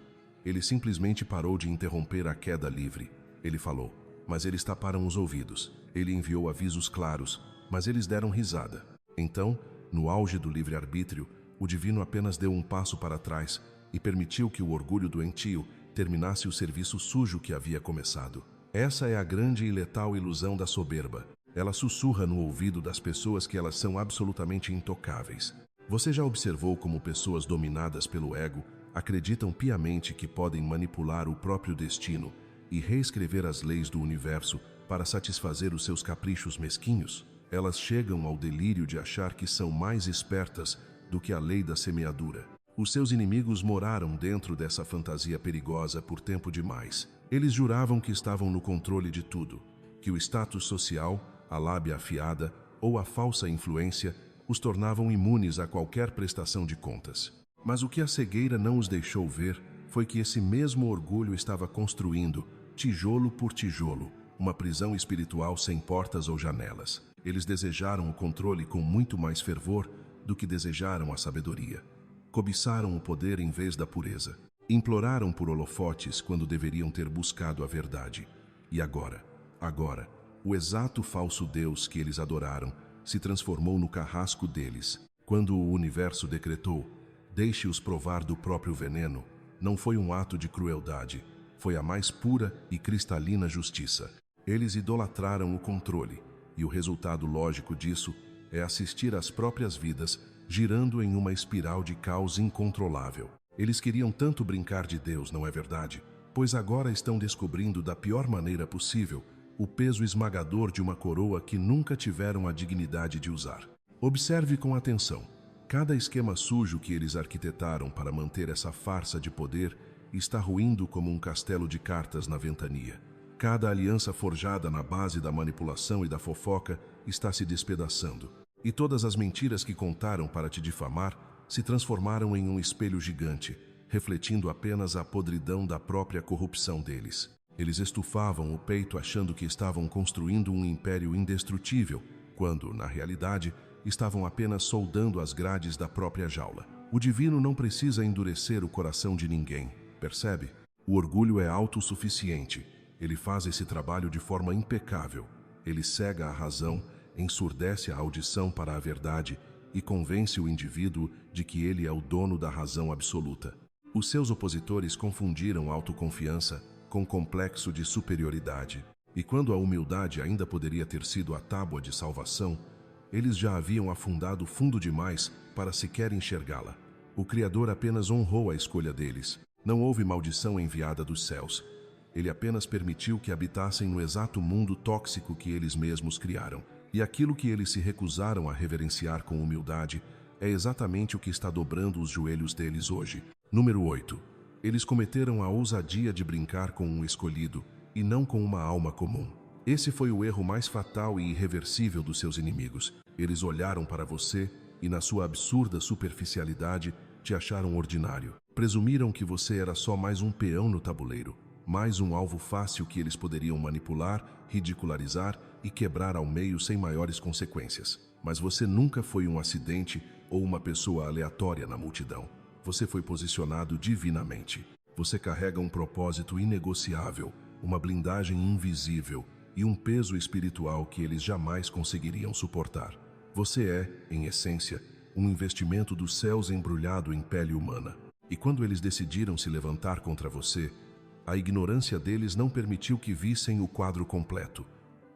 Ele simplesmente parou de interromper a queda livre. Ele falou, mas eles taparam os ouvidos. Ele enviou avisos claros, mas eles deram risada. Então, no auge do livre-arbítrio, o Divino apenas deu um passo para trás e permitiu que o orgulho doentio terminasse o serviço sujo que havia começado. Essa é a grande e letal ilusão da soberba. Ela sussurra no ouvido das pessoas que elas são absolutamente intocáveis. Você já observou como pessoas dominadas pelo ego acreditam piamente que podem manipular o próprio destino e reescrever as leis do universo para satisfazer os seus caprichos mesquinhos? Elas chegam ao delírio de achar que são mais espertas do que a lei da semeadura. Os seus inimigos moraram dentro dessa fantasia perigosa por tempo demais. Eles juravam que estavam no controle de tudo, que o status social, a lábia afiada ou a falsa influência os tornavam imunes a qualquer prestação de contas. Mas o que a cegueira não os deixou ver foi que esse mesmo orgulho estava construindo, tijolo por tijolo, uma prisão espiritual sem portas ou janelas. Eles desejaram o controle com muito mais fervor do que desejaram a sabedoria. Cobiçaram o poder em vez da pureza. Imploraram por holofotes quando deveriam ter buscado a verdade. E agora, o exato falso Deus que eles adoraram se transformou no carrasco deles. Quando o universo decretou, deixe-os provar do próprio veneno, não foi um ato de crueldade, foi a mais pura e cristalina justiça. Eles idolatraram o controle, e o resultado lógico disso é assistir às próprias vidas girando em uma espiral de caos incontrolável. Eles queriam tanto brincar de Deus, não é verdade? Pois agora estão descobrindo da pior maneira possível o peso esmagador de uma coroa que nunca tiveram a dignidade de usar. Observe com atenção. Cada esquema sujo que eles arquitetaram para manter essa farsa de poder está ruindo como um castelo de cartas na ventania. Cada aliança forjada na base da manipulação e da fofoca está se despedaçando. E todas as mentiras que contaram para te difamar se transformaram em um espelho gigante, refletindo apenas a podridão da própria corrupção deles. Eles estufavam o peito achando que estavam construindo um império indestrutível, quando, na realidade, estavam apenas soldando as grades da própria jaula. O divino não precisa endurecer o coração de ninguém, percebe? O orgulho é autossuficiente. Ele faz esse trabalho de forma impecável. Ele cega a razão, ensurdece a audição para a verdade e convence o indivíduo de que ele é o dono da razão absoluta. Os seus opositores confundiram autoconfiança com complexo de superioridade. E quando a humildade ainda poderia ter sido a tábua de salvação, eles já haviam afundado fundo demais para sequer enxergá-la. O Criador apenas honrou a escolha deles. Não houve maldição enviada dos céus. Ele apenas permitiu que habitassem no exato mundo tóxico que eles mesmos criaram. E aquilo que eles se recusaram a reverenciar com humildade, é exatamente o que está dobrando os joelhos deles hoje. Número 8. Eles cometeram a ousadia de brincar com um escolhido e não com uma alma comum. Esse foi o erro mais fatal e irreversível dos seus inimigos. Eles olharam para você e, na sua absurda superficialidade, te acharam ordinário. Presumiram que você era só mais um peão no tabuleiro, mais um alvo fácil que eles poderiam manipular, ridicularizar e quebrar ao meio sem maiores consequências. Mas você nunca foi um acidente ou uma pessoa aleatória na multidão. Você foi posicionado divinamente. Você carrega um propósito inegociável, uma blindagem invisível e um peso espiritual que eles jamais conseguiriam suportar. Você é, em essência, um investimento dos céus embrulhado em pele humana. E quando eles decidiram se levantar contra você, a ignorância deles não permitiu que vissem o quadro completo.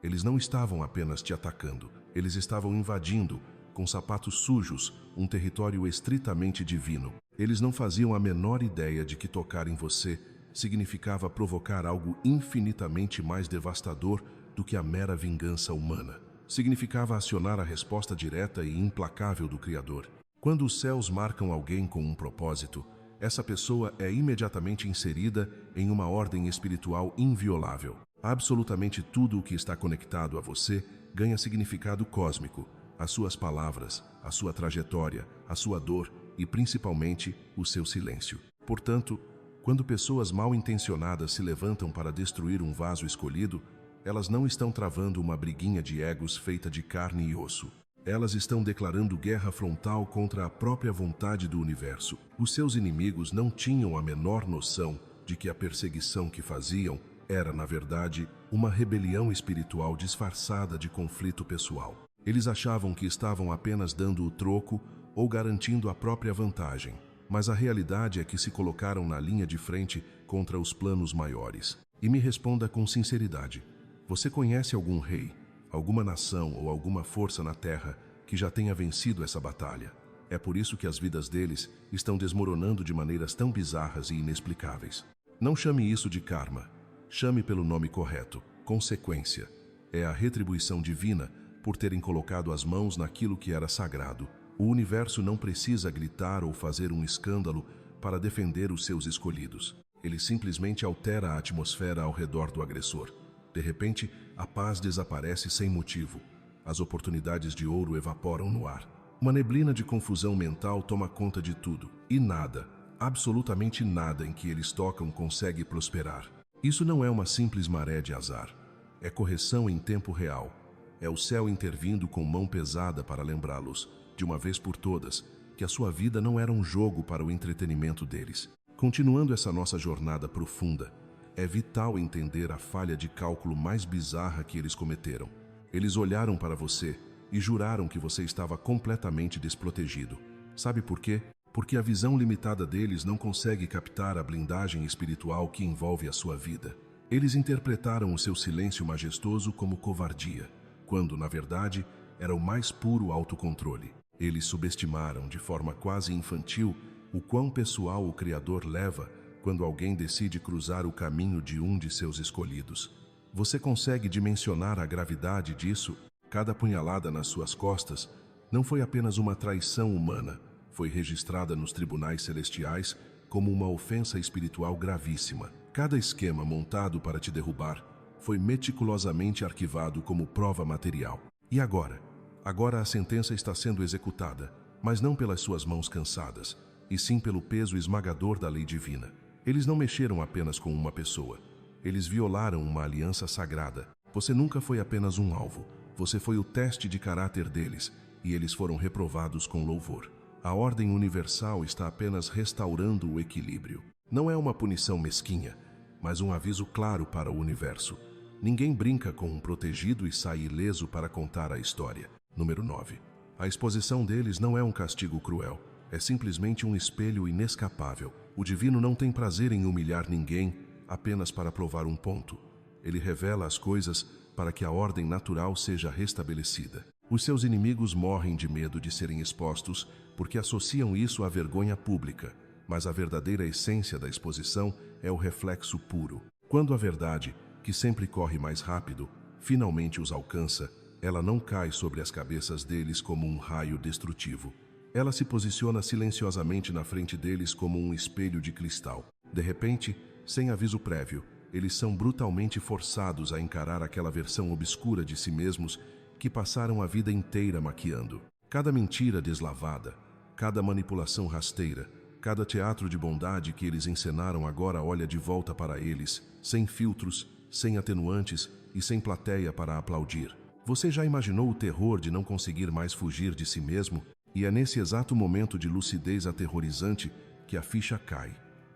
Eles não estavam apenas te atacando, eles estavam invadindo, com sapatos sujos, um território estritamente divino. Eles não faziam a menor ideia de que tocar em você significava provocar algo infinitamente mais devastador do que a mera vingança humana. Significava acionar a resposta direta e implacável do Criador. Quando os céus marcam alguém com um propósito, essa pessoa é imediatamente inserida em uma ordem espiritual inviolável. Absolutamente tudo o que está conectado a você ganha significado cósmico. As suas palavras, a sua trajetória, a sua dor e, principalmente, o seu silêncio. Portanto, quando pessoas mal intencionadas se levantam para destruir um vaso escolhido, elas não estão travando uma briguinha de egos feita de carne e osso. Elas estão declarando guerra frontal contra a própria vontade do universo. Os seus inimigos não tinham a menor noção de que a perseguição que faziam era, na verdade, uma rebelião espiritual disfarçada de conflito pessoal. Eles achavam que estavam apenas dando o troco ou garantindo a própria vantagem, mas a realidade é que se colocaram na linha de frente contra os planos maiores. E me responda com sinceridade: você conhece algum rei, alguma nação ou alguma força na terra que já tenha vencido essa batalha? É por isso que as vidas deles estão desmoronando de maneiras tão bizarras e inexplicáveis. Não chame isso de karma. Chame pelo nome correto: consequência. É a retribuição divina por terem colocado as mãos naquilo que era sagrado. O universo não precisa gritar ou fazer um escândalo para defender os seus escolhidos. Ele simplesmente altera a atmosfera ao redor do agressor. De repente, a paz desaparece sem motivo. As oportunidades de ouro evaporam no ar. Uma neblina de confusão mental toma conta de tudo. E nada, absolutamente nada em que eles tocam consegue prosperar. Isso não é uma simples maré de azar. É correção em tempo real. É o céu intervindo com mão pesada para lembrá-los, de uma vez por todas, que a sua vida não era um jogo para o entretenimento deles. Continuando essa nossa jornada profunda, é vital entender a falha de cálculo mais bizarra que eles cometeram. Eles olharam para você e juraram que você estava completamente desprotegido. Sabe por quê? Porque a visão limitada deles não consegue captar a blindagem espiritual que envolve a sua vida. Eles interpretaram o seu silêncio majestoso como covardia, quando, na verdade, era o mais puro autocontrole. Eles subestimaram, de forma quase infantil, o quão pessoal o Criador leva quando alguém decide cruzar o caminho de um de seus escolhidos. Você consegue dimensionar a gravidade disso? Cada punhalada nas suas costas não foi apenas uma traição humana, foi registrada nos tribunais celestiais como uma ofensa espiritual gravíssima. Cada esquema montado para te derrubar foi meticulosamente arquivado como prova material. E agora? Agora a sentença está sendo executada, mas não pelas suas mãos cansadas, e sim pelo peso esmagador da lei divina. Eles não mexeram apenas com uma pessoa. Eles violaram uma aliança sagrada. Você nunca foi apenas um alvo. Você foi o teste de caráter deles, e eles foram reprovados com louvor. A ordem universal está apenas restaurando o equilíbrio. Não é uma punição mesquinha, mas um aviso claro para o universo. Ninguém brinca com um protegido e sai ileso para contar a história. Número 9. A exposição deles não é um castigo cruel. É simplesmente um espelho inescapável. O divino não tem prazer em humilhar ninguém apenas para provar um ponto. Ele revela as coisas para que a ordem natural seja restabelecida. Os seus inimigos morrem de medo de serem expostos porque associam isso à vergonha pública, mas a verdadeira essência da exposição é o reflexo puro. Quando a verdade, que sempre corre mais rápido, finalmente os alcança, ela não cai sobre as cabeças deles como um raio destrutivo. Ela se posiciona silenciosamente na frente deles como um espelho de cristal. De repente, sem aviso prévio, eles são brutalmente forçados a encarar aquela versão obscura de si mesmos que passaram a vida inteira maquiando. Cada mentira deslavada, cada manipulação rasteira, cada teatro de bondade que eles encenaram agora olha de volta para eles, sem filtros, sem atenuantes e sem plateia para aplaudir. Você já imaginou o terror de não conseguir mais fugir de si mesmo? E é nesse exato momento de lucidez aterrorizante que a ficha cai.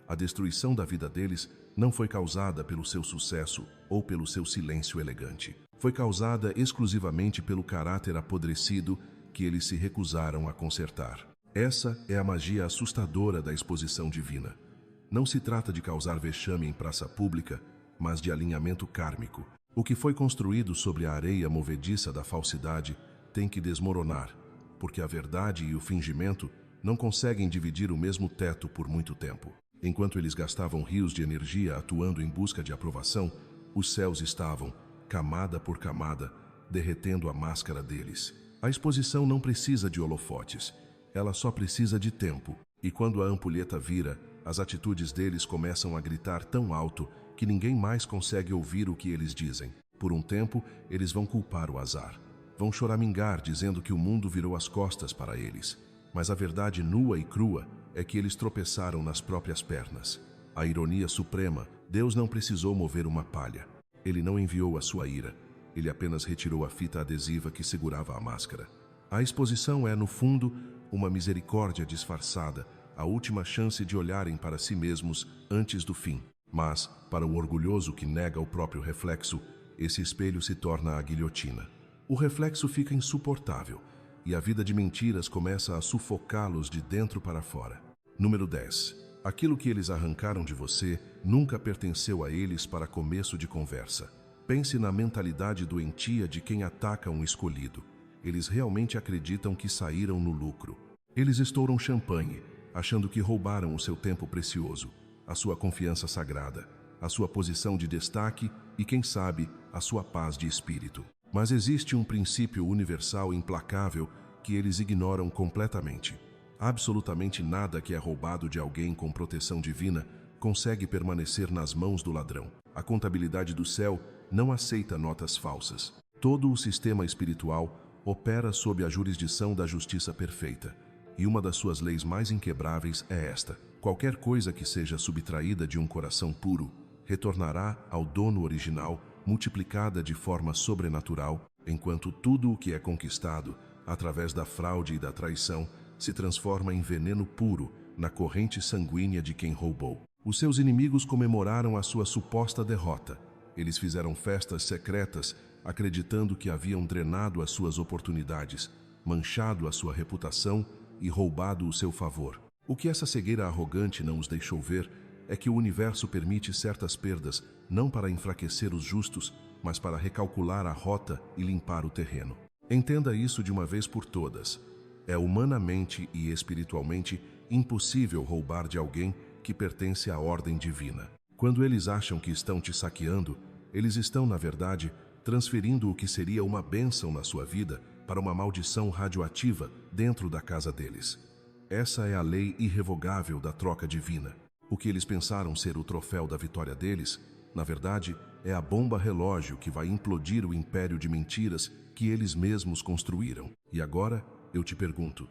A destruição da vida deles não foi causada pelo seu sucesso ou pelo seu silêncio elegante. Foi causada exclusivamente pelo caráter apodrecido que eles se recusaram a consertar. Essa é a magia assustadora da exposição divina. Não se trata de causar vexame em praça pública, mas de alinhamento kármico. O que foi construído sobre a areia movediça da falsidade tem que desmoronar, porque a verdade e o fingimento não conseguem dividir o mesmo teto por muito tempo. Enquanto eles gastavam rios de energia atuando em busca de aprovação, os céus estavam, camada por camada, derretendo a máscara deles. A exposição não precisa de holofotes, ela só precisa de tempo. E quando a ampulheta vira, as atitudes deles começam a gritar tão alto que ninguém mais consegue ouvir o que eles dizem. Por um tempo, eles vão culpar o azar. Vão choramingar dizendo que o mundo virou as costas para eles. Mas a verdade nua e crua é que eles tropeçaram nas próprias pernas. A ironia suprema, Deus não precisou mover uma palha. Ele não enviou a sua ira. Ele apenas retirou a fita adesiva que segurava a máscara. A exposição é, no fundo, uma misericórdia disfarçada, a última chance de olharem para si mesmos antes do fim. Mas, para o orgulhoso que nega o próprio reflexo, esse espelho se torna a guilhotina. O reflexo fica insuportável e a vida de mentiras começa a sufocá-los de dentro para fora. Número 10. Aquilo que eles arrancaram de você nunca pertenceu a eles para começo de conversa. Pense na mentalidade doentia de quem ataca um escolhido. Eles realmente acreditam que saíram no lucro. Eles estouram champanhe, achando que roubaram o seu tempo precioso, a sua confiança sagrada, a sua posição de destaque e, quem sabe, a sua paz de espírito. Mas existe um princípio universal implacável que eles ignoram completamente. Absolutamente nada que é roubado de alguém com proteção divina consegue permanecer nas mãos do ladrão. A contabilidade do céu não aceita notas falsas. Todo o sistema espiritual opera sob a jurisdição da justiça perfeita. E uma das suas leis mais inquebráveis é esta: qualquer coisa que seja subtraída de um coração puro retornará ao dono original, multiplicada de forma sobrenatural, enquanto tudo o que é conquistado, através da fraude e da traição, se transforma em veneno puro na corrente sanguínea de quem roubou. Os seus inimigos comemoraram a sua suposta derrota. Eles fizeram festas secretas, acreditando que haviam drenado as suas oportunidades, manchado a sua reputação e roubado o seu favor. O que essa cegueira arrogante não os deixou ver é que o universo permite certas perdas não para enfraquecer os justos, mas para recalcular a rota e limpar o terreno. Entenda isso de uma vez por todas. É humanamente e espiritualmente impossível roubar de alguém que pertence à ordem divina. Quando eles acham que estão te saqueando, eles estão, na verdade, transferindo o que seria uma bênção na sua vida para uma maldição radioativa dentro da casa deles. Essa é a lei irrevogável da troca divina. O que eles pensaram ser o troféu da vitória deles, na verdade, é a bomba relógio que vai implodir o império de mentiras que eles mesmos construíram. E agora, eu te pergunto,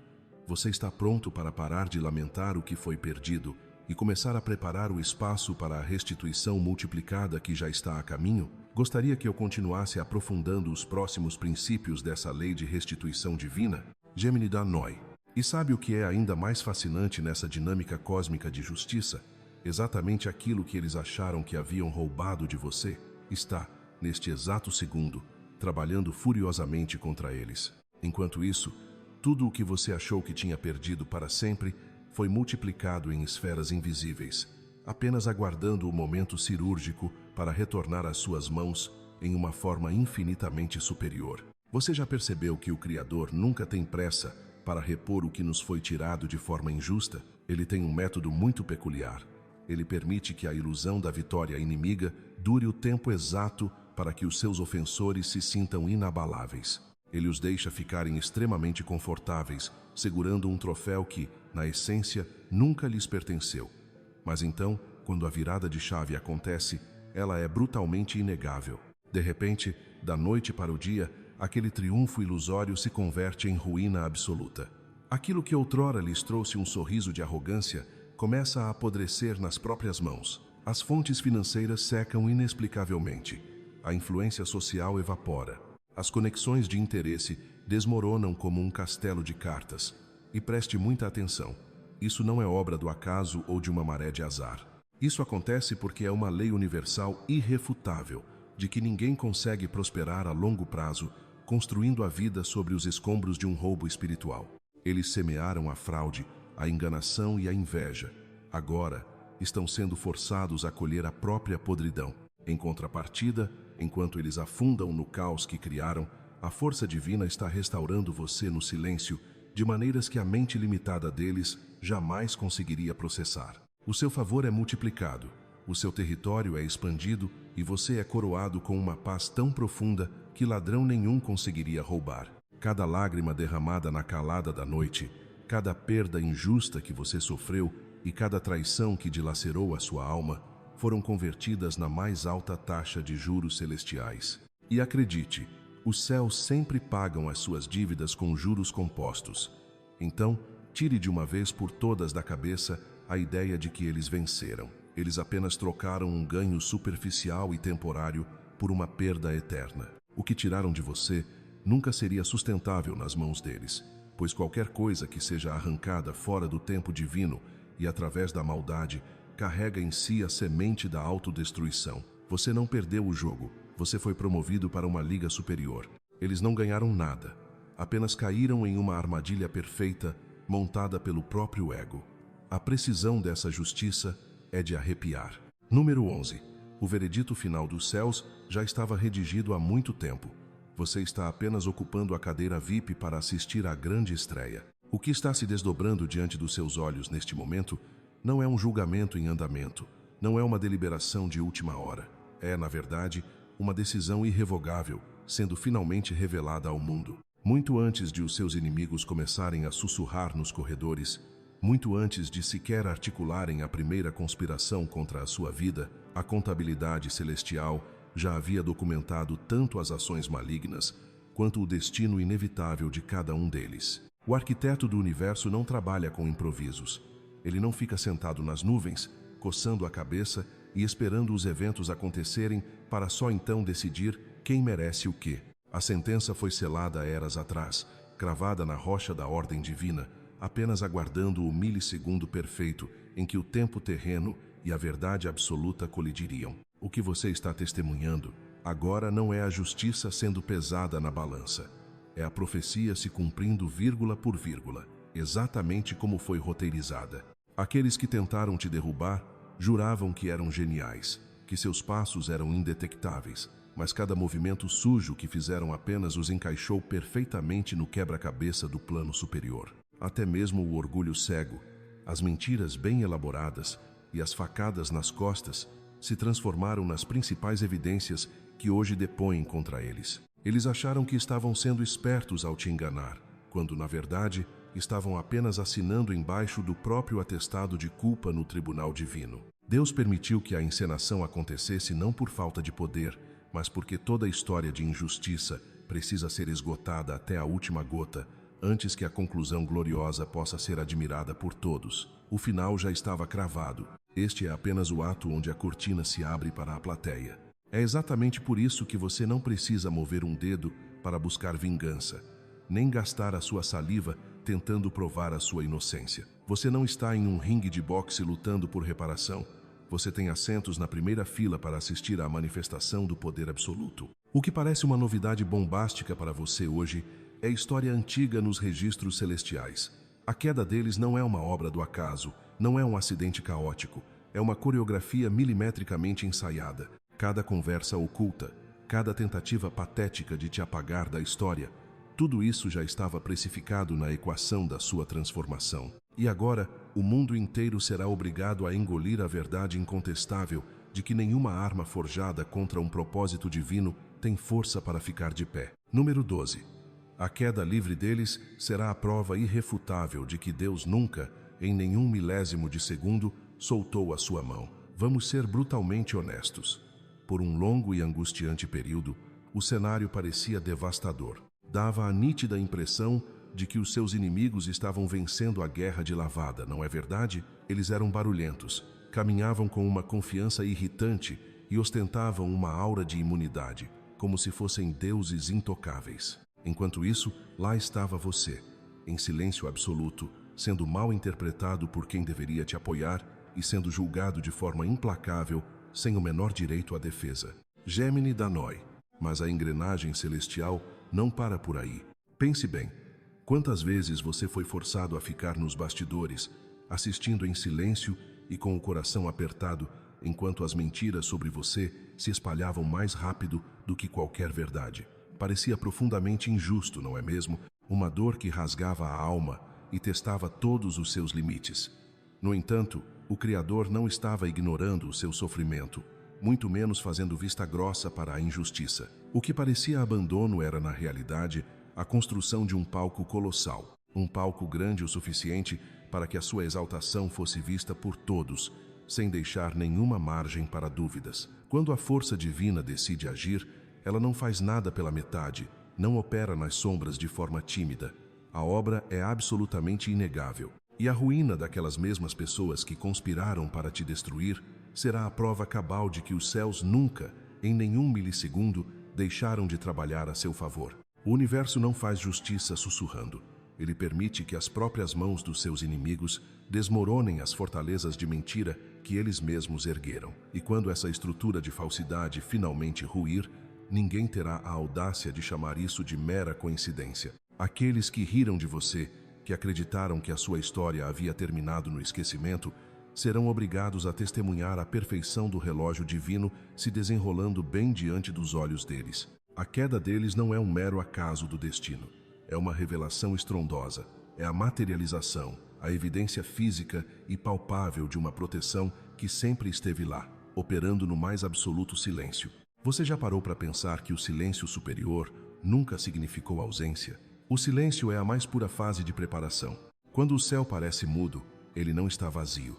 você está pronto para parar de lamentar o que foi perdido e começar a preparar o espaço para a restituição multiplicada que já está a caminho? Gostaria que eu continuasse aprofundando os próximos princípios dessa lei de restituição divina? Gemini Danoi. E sabe o que é ainda mais fascinante nessa dinâmica cósmica de justiça? Exatamente aquilo que eles acharam que haviam roubado de você está, neste exato segundo, trabalhando furiosamente contra eles. Enquanto isso, tudo o que você achou que tinha perdido para sempre foi multiplicado em esferas invisíveis, apenas aguardando o momento cirúrgico para retornar às suas mãos em uma forma infinitamente superior. Você já percebeu que o Criador nunca tem pressa para repor o que nos foi tirado de forma injusta? Ele tem um método muito peculiar. Ele permite que a ilusão da vitória inimiga dure o tempo exato para que os seus ofensores se sintam inabaláveis. Ele os deixa ficarem extremamente confortáveis, segurando um troféu que, na essência, nunca lhes pertenceu. Mas então, quando a virada de chave acontece, ela é brutalmente inegável. De repente, da noite para o dia, aquele triunfo ilusório se converte em ruína absoluta. Aquilo que outrora lhes trouxe um sorriso de arrogância começa a apodrecer nas próprias mãos. As fontes financeiras secam inexplicavelmente. A influência social evapora. As conexões de interesse desmoronam como um castelo de cartas. E preste muita atenção. Isso não é obra do acaso ou de uma maré de azar. Isso acontece porque é uma lei universal irrefutável de que ninguém consegue prosperar a longo prazo construindo a vida sobre os escombros de um roubo espiritual. Eles semearam a fraude, a enganação e a inveja. Agora, estão sendo forçados a colher a própria podridão. Em contrapartida, enquanto eles afundam no caos que criaram, a força divina está restaurando você no silêncio, de maneiras que a mente limitada deles jamais conseguiria processar. O seu favor é multiplicado, o seu território é expandido e você é coroado com uma paz tão profunda que ladrão nenhum conseguiria roubar. Cada lágrima derramada na calada da noite, cada perda injusta que você sofreu e cada traição que dilacerou a sua alma foram convertidas na mais alta taxa de juros celestiais. E acredite, os céus sempre pagam as suas dívidas com juros compostos. Então, tire de uma vez por todas da cabeça a ideia de que eles venceram. Eles apenas trocaram um ganho superficial e temporário por uma perda eterna. O que tiraram de você nunca seria sustentável nas mãos deles, pois qualquer coisa que seja arrancada fora do tempo divino e através da maldade carrega em si a semente da autodestruição. Você não perdeu o jogo, você foi promovido para uma liga superior. Eles não ganharam nada, apenas caíram em uma armadilha perfeita montada pelo próprio ego. A precisão dessa justiça é de arrepiar. Número 11. O veredito final dos céus já estava redigido há muito tempo. Você está apenas ocupando a cadeira VIP para assistir à grande estreia. O que está se desdobrando diante dos seus olhos neste momento não é um julgamento em andamento, não é uma deliberação de última hora. É, na verdade, uma decisão irrevogável, sendo finalmente revelada ao mundo. Muito antes de os seus inimigos começarem a sussurrar nos corredores, muito antes de sequer articularem a primeira conspiração contra a sua vida, a contabilidade celestial já havia documentado tanto as ações malignas quanto o destino inevitável de cada um deles. O arquiteto do universo não trabalha com improvisos. Ele não fica sentado nas nuvens, coçando a cabeça e esperando os eventos acontecerem para só então decidir quem merece o quê. A sentença foi selada eras atrás, cravada na rocha da ordem divina, apenas aguardando o milissegundo perfeito em que o tempo terreno e a verdade absoluta colidiriam. O que você está testemunhando agora não é a justiça sendo pesada na balança. É a profecia se cumprindo vírgula por vírgula, exatamente como foi roteirizada. Aqueles que tentaram te derrubar juravam que eram geniais, que seus passos eram indetectáveis, mas cada movimento sujo que fizeram apenas os encaixou perfeitamente no quebra-cabeça do plano superior. Até mesmo o orgulho cego, as mentiras bem elaboradas e as facadas nas costas se transformaram nas principais evidências que hoje depõem contra eles. Eles acharam que estavam sendo espertos ao te enganar, quando, na verdade, estavam apenas assinando embaixo do próprio atestado de culpa no tribunal divino. Deus permitiu que a encenação acontecesse não por falta de poder, mas porque toda história de injustiça precisa ser esgotada até a última gota, antes que a conclusão gloriosa possa ser admirada por todos. O final já estava cravado. Este é apenas o ato onde a cortina se abre para a plateia. É exatamente por isso que você não precisa mover um dedo para buscar vingança, nem gastar a sua saliva tentando provar a sua inocência. Você não está em um ringue de boxe lutando por reparação. Você tem assentos na primeira fila para assistir à manifestação do poder absoluto. O que parece uma novidade bombástica para você hoje é história antiga nos registros celestiais. A queda deles não é uma obra do acaso, não é um acidente caótico, é uma coreografia milimetricamente ensaiada. Cada conversa oculta, cada tentativa patética de te apagar da história, tudo isso já estava precificado na equação da sua transformação. E agora, o mundo inteiro será obrigado a engolir a verdade incontestável de que nenhuma arma forjada contra um propósito divino tem força para ficar de pé. Número 12. A queda livre deles será a prova irrefutável de que Deus nunca, em nenhum milésimo de segundo, soltou a sua mão. Vamos ser brutalmente honestos. Por um longo e angustiante período, o cenário parecia devastador. Dava a nítida impressão de que os seus inimigos estavam vencendo a guerra de lavada, não é verdade? Eles eram barulhentos, caminhavam com uma confiança irritante e ostentavam uma aura de imunidade, como se fossem deuses intocáveis. Enquanto isso, lá estava você, em silêncio absoluto, sendo mal interpretado por quem deveria te apoiar e sendo julgado de forma implacável, sem o menor direito à defesa. Gemini Danoi. Mas a engrenagem celestial não para por aí. Pense bem, quantas vezes você foi forçado a ficar nos bastidores, assistindo em silêncio e com o coração apertado, enquanto as mentiras sobre você se espalhavam mais rápido do que qualquer verdade. Parecia profundamente injusto, não é mesmo? Uma dor que rasgava a alma e testava todos os seus limites. No entanto, o Criador não estava ignorando o seu sofrimento, muito menos fazendo vista grossa para a injustiça. O que parecia abandono era, na realidade, a construção de um palco colossal, um palco grande o suficiente para que a sua exaltação fosse vista por todos, sem deixar nenhuma margem para dúvidas. Quando a força divina decide agir, ela não faz nada pela metade, não opera nas sombras de forma tímida. A obra é absolutamente inegável. E a ruína daquelas mesmas pessoas que conspiraram para te destruir será a prova cabal de que os céus nunca, em nenhum milissegundo, deixaram de trabalhar a seu favor. O universo não faz justiça sussurrando. Ele permite que as próprias mãos dos seus inimigos desmoronem as fortalezas de mentira que eles mesmos ergueram. E quando essa estrutura de falsidade finalmente ruir, ninguém terá a audácia de chamar isso de mera coincidência. Aqueles que riram de você, que acreditaram que a sua história havia terminado no esquecimento, serão obrigados a testemunhar a perfeição do relógio divino se desenrolando bem diante dos olhos deles. A queda deles não é um mero acaso do destino. É uma revelação estrondosa. É a materialização, a evidência física e palpável de uma proteção que sempre esteve lá, operando no mais absoluto silêncio. Você já parou para pensar que o silêncio superior nunca significou ausência? O silêncio é a mais pura fase de preparação. Quando o céu parece mudo, ele não está vazio.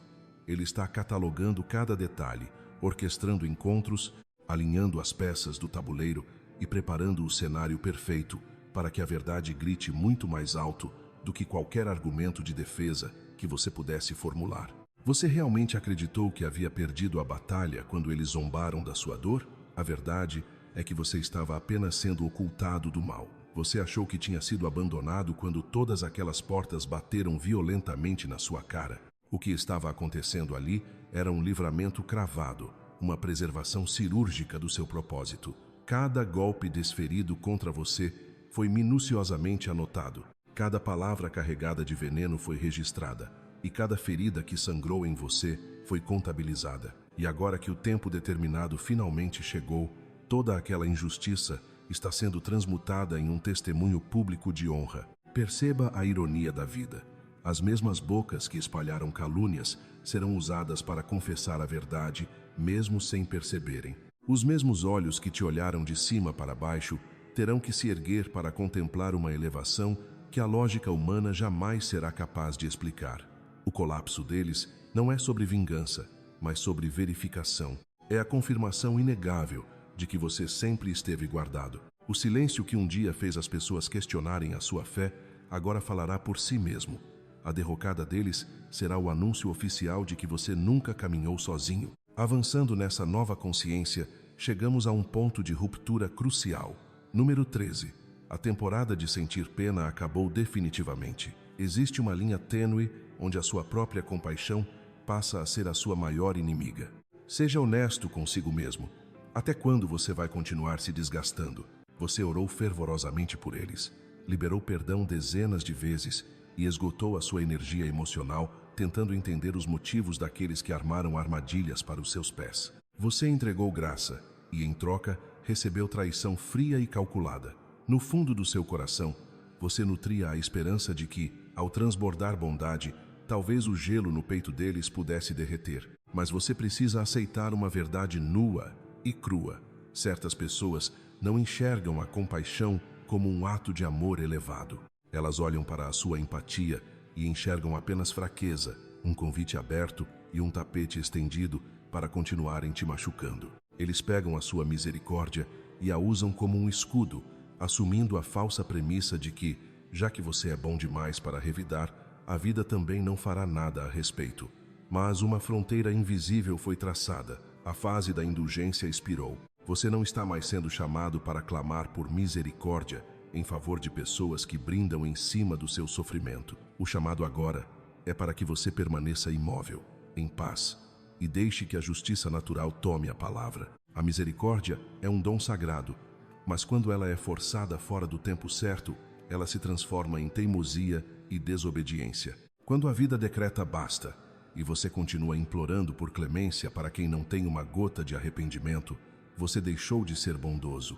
Ele está catalogando cada detalhe, orquestrando encontros, alinhando as peças do tabuleiro e preparando o cenário perfeito para que a verdade grite muito mais alto do que qualquer argumento de defesa que você pudesse formular. Você realmente acreditou que havia perdido a batalha quando eles zombaram da sua dor? A verdade é que você estava apenas sendo ocultado do mal. Você achou que tinha sido abandonado quando todas aquelas portas bateram violentamente na sua cara. O que estava acontecendo ali era um livramento cravado, uma preservação cirúrgica do seu propósito. Cada golpe desferido contra você foi minuciosamente anotado. Cada palavra carregada de veneno foi registrada, e cada ferida que sangrou em você foi contabilizada. E agora que o tempo determinado finalmente chegou, toda aquela injustiça está sendo transmutada em um testemunho público de honra. Perceba a ironia da vida. As mesmas bocas que espalharam calúnias serão usadas para confessar a verdade, mesmo sem perceberem. Os mesmos olhos que te olharam de cima para baixo terão que se erguer para contemplar uma elevação que a lógica humana jamais será capaz de explicar. O colapso deles não é sobre vingança, mas sobre verificação. É a confirmação inegável de que você sempre esteve guardado. O silêncio que um dia fez as pessoas questionarem a sua fé, agora falará por si mesmo. A derrocada deles será o anúncio oficial de que você nunca caminhou sozinho. Avançando nessa nova consciência, chegamos a um ponto de ruptura crucial. Número 13. A temporada de sentir pena acabou definitivamente. Existe uma linha tênue onde a sua própria compaixão passa a ser a sua maior inimiga. Seja honesto consigo mesmo. Até quando você vai continuar se desgastando? Você orou fervorosamente por eles, liberou perdão dezenas de vezes e esgotou a sua energia emocional tentando entender os motivos daqueles que armaram armadilhas para os seus pés. Você entregou graça e, em troca, recebeu traição fria e calculada. No fundo do seu coração, você nutria a esperança de que, ao transbordar bondade, talvez o gelo no peito deles pudesse derreter. Mas você precisa aceitar uma verdade nua e crua. Certas pessoas não enxergam a compaixão como um ato de amor elevado. Elas olham para a sua empatia e enxergam apenas fraqueza, um convite aberto e um tapete estendido para continuarem te machucando. Eles pegam a sua misericórdia e a usam como um escudo, assumindo a falsa premissa de que, já que você é bom demais para revidar, a vida também não fará nada a respeito. Mas uma fronteira invisível foi traçada. A fase da indulgência expirou. Você não está mais sendo chamado para clamar por misericórdia em favor de pessoas que brindam em cima do seu sofrimento. O chamado agora é para que você permaneça imóvel, em paz, e deixe que a justiça natural tome a palavra. A misericórdia é um dom sagrado, mas quando ela é forçada fora do tempo certo, ela se transforma em teimosia e desobediência. Quando a vida decreta basta, e você continua implorando por clemência para quem não tem uma gota de arrependimento, você deixou de ser bondoso.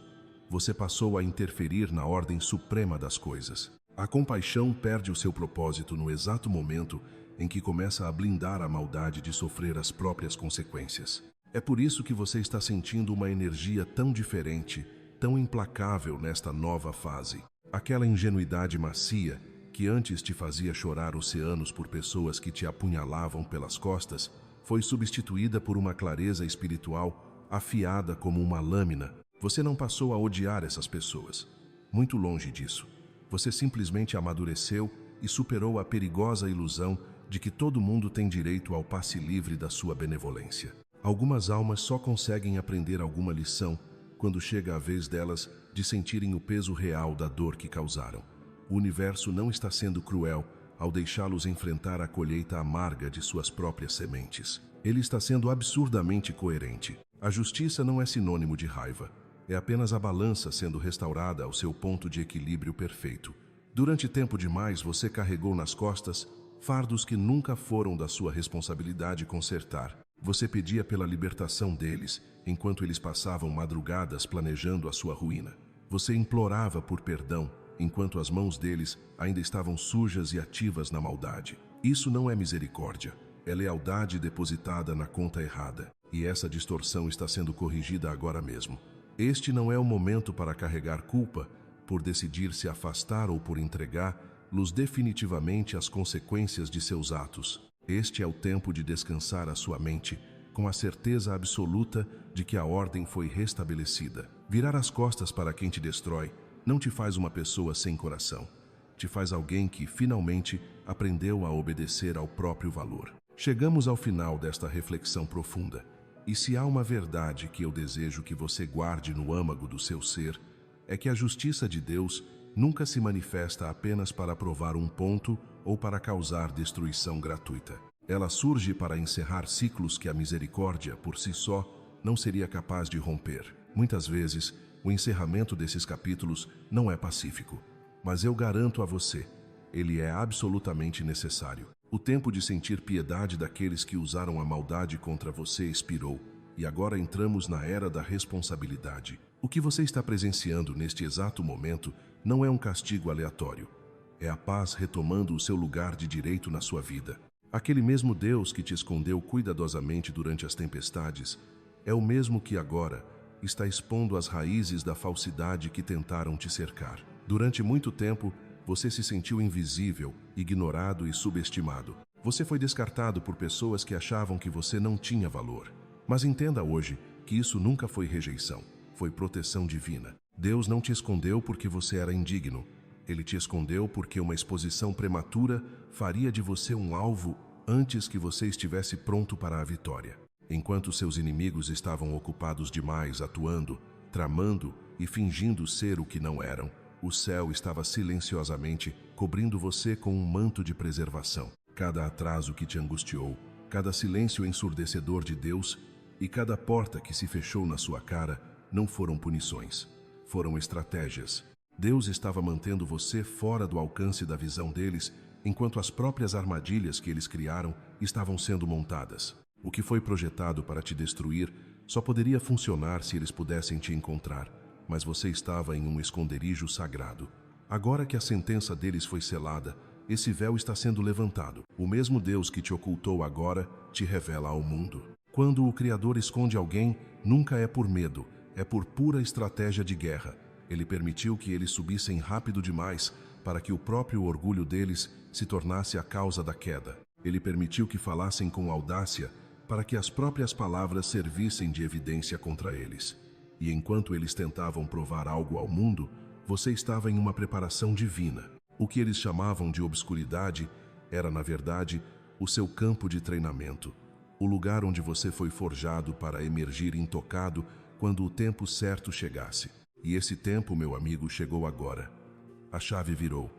Você passou a interferir na ordem suprema das coisas. A compaixão perde o seu propósito no exato momento em que começa a blindar a maldade de sofrer as próprias consequências. É por isso que você está sentindo uma energia tão diferente, tão implacável nesta nova fase. Aquela ingenuidade macia que antes te fazia chorar oceanos por pessoas que te apunhalavam pelas costas, foi substituída por uma clareza espiritual afiada como uma lâmina. Você não passou a odiar essas pessoas. Muito longe disso. Você simplesmente amadureceu e superou a perigosa ilusão de que todo mundo tem direito ao passe livre da sua benevolência. Algumas almas só conseguem aprender alguma lição quando chega a vez delas de sentirem o peso real da dor que causaram. O universo não está sendo cruel ao deixá-los enfrentar a colheita amarga de suas próprias sementes. Ele está sendo absurdamente coerente. A justiça não é sinônimo de raiva. É apenas a balança sendo restaurada ao seu ponto de equilíbrio perfeito. Durante tempo demais você carregou nas costas fardos que nunca foram da sua responsabilidade consertar. Você pedia pela libertação deles, enquanto eles passavam madrugadas planejando a sua ruína. Você implorava por perdão, enquanto as mãos deles ainda estavam sujas e ativas na maldade. Isso não é misericórdia, é lealdade depositada na conta errada. E essa distorção está sendo corrigida agora mesmo. Este não é o momento para carregar culpa por decidir se afastar ou por entregar-los definitivamente às consequências de seus atos. Este é o tempo de descansar a sua mente com a certeza absoluta de que a ordem foi restabelecida. Virar as costas para quem te destrói não te faz uma pessoa sem coração. Te faz alguém que, finalmente, aprendeu a obedecer ao próprio valor. Chegamos ao final desta reflexão profunda. E se há uma verdade que eu desejo que você guarde no âmago do seu ser, é que a justiça de Deus nunca se manifesta apenas para provar um ponto ou para causar destruição gratuita. Ela surge para encerrar ciclos que a misericórdia, por si só, não seria capaz de romper. Muitas vezes, o encerramento desses capítulos não é pacífico, mas eu garanto a você, ele é absolutamente necessário. O tempo de sentir piedade daqueles que usaram a maldade contra você expirou, e agora entramos na era da responsabilidade. O que você está presenciando neste exato momento não é um castigo aleatório. É a paz retomando o seu lugar de direito na sua vida. Aquele mesmo Deus que te escondeu cuidadosamente durante as tempestades é o mesmo que agora está expondo as raízes da falsidade que tentaram te cercar. Durante muito tempo, você se sentiu invisível, ignorado e subestimado. Você foi descartado por pessoas que achavam que você não tinha valor. Mas entenda hoje que isso nunca foi rejeição, foi proteção divina. Deus não te escondeu porque você era indigno. Ele te escondeu porque uma exposição prematura faria de você um alvo antes que você estivesse pronto para a vitória. Enquanto seus inimigos estavam ocupados demais atuando, tramando e fingindo ser o que não eram, o céu estava silenciosamente cobrindo você com um manto de preservação. Cada atraso que te angustiou, cada silêncio ensurdecedor de Deus e cada porta que se fechou na sua cara não foram punições, foram estratégias. Deus estava mantendo você fora do alcance da visão deles, enquanto as próprias armadilhas que eles criaram estavam sendo montadas. O que foi projetado para te destruir só poderia funcionar se eles pudessem te encontrar, mas você estava em um esconderijo sagrado. Agora que a sentença deles foi selada, esse véu está sendo levantado. O mesmo Deus que te ocultou agora te revela ao mundo. Quando o Criador esconde alguém, nunca é por medo, é por pura estratégia de guerra. Ele permitiu que eles subissem rápido demais para que o próprio orgulho deles se tornasse a causa da queda. Ele permitiu que falassem com audácia para que as próprias palavras servissem de evidência contra eles. E enquanto eles tentavam provar algo ao mundo, você estava em uma preparação divina. O que eles chamavam de obscuridade era, na verdade, o seu campo de treinamento, o lugar onde você foi forjado para emergir intocado quando o tempo certo chegasse. E esse tempo, meu amigo, chegou agora. A chave virou.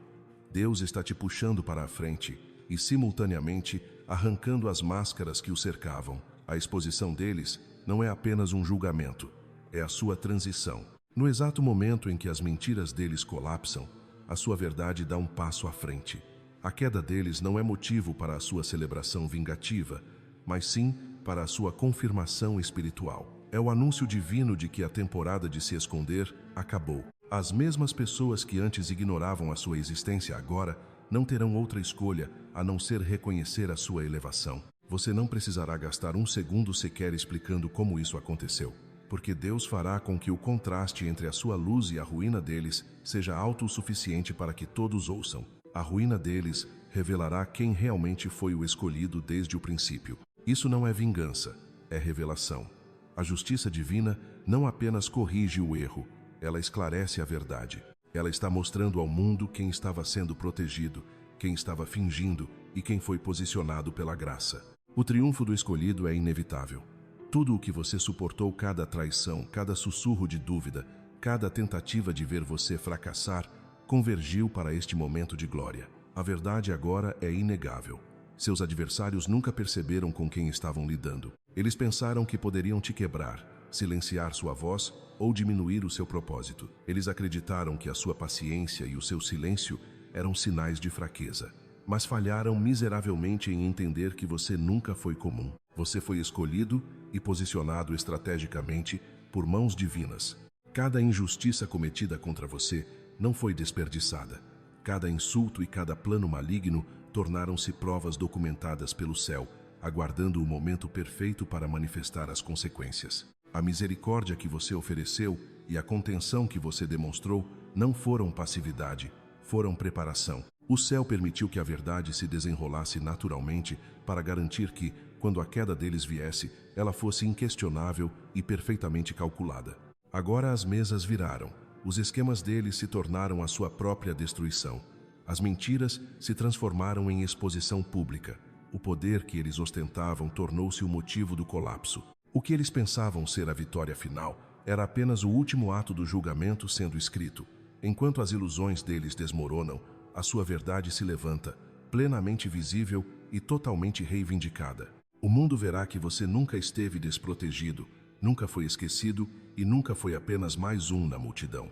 Deus está te puxando para a frente e, simultaneamente, arrancando as máscaras que o cercavam. A exposição deles não é apenas um julgamento, é a sua transição. No exato momento em que as mentiras deles colapsam, a sua verdade dá um passo à frente. A queda deles não é motivo para a sua celebração vingativa, mas sim para a sua confirmação espiritual. É o anúncio divino de que a temporada de se esconder acabou. As mesmas pessoas que antes ignoravam a sua existência agora não terão outra escolha a não ser reconhecer a sua elevação. Você não precisará gastar um segundo sequer explicando como isso aconteceu, porque Deus fará com que o contraste entre a sua luz e a ruína deles seja alto o suficiente para que todos ouçam. A ruína deles revelará quem realmente foi o escolhido desde o princípio. Isso não é vingança, é revelação. A justiça divina não apenas corrige o erro, ela esclarece a verdade. Ela está mostrando ao mundo quem estava sendo protegido, quem estava fingindo e quem foi posicionado pela graça. O triunfo do escolhido é inevitável. Tudo o que você suportou, cada traição, cada sussurro de dúvida, cada tentativa de ver você fracassar, convergiu para este momento de glória. A verdade agora é inegável. Seus adversários nunca perceberam com quem estavam lidando. Eles pensaram que poderiam te quebrar, silenciar sua voz ou diminuir o seu propósito. Eles acreditaram que a sua paciência e o seu silêncio eram sinais de fraqueza, mas falharam miseravelmente em entender que você nunca foi comum. Você foi escolhido e posicionado estrategicamente por mãos divinas. Cada injustiça cometida contra você não foi desperdiçada. Cada insulto e cada plano maligno tornaram-se provas documentadas pelo céu, aguardando o momento perfeito para manifestar as consequências. A misericórdia que você ofereceu e a contenção que você demonstrou não foram passividade, foram preparação. O céu permitiu que a verdade se desenrolasse naturalmente para garantir que, quando a queda deles viesse, ela fosse inquestionável e perfeitamente calculada. Agora as mesas viraram. Os esquemas deles se tornaram a sua própria destruição. As mentiras se transformaram em exposição pública. O poder que eles ostentavam tornou-se o motivo do colapso. O que eles pensavam ser a vitória final era apenas o último ato do julgamento sendo escrito. Enquanto as ilusões deles desmoronam, a sua verdade se levanta, plenamente visível e totalmente reivindicada. O mundo verá que você nunca esteve desprotegido, nunca foi esquecido e nunca foi apenas mais um na multidão.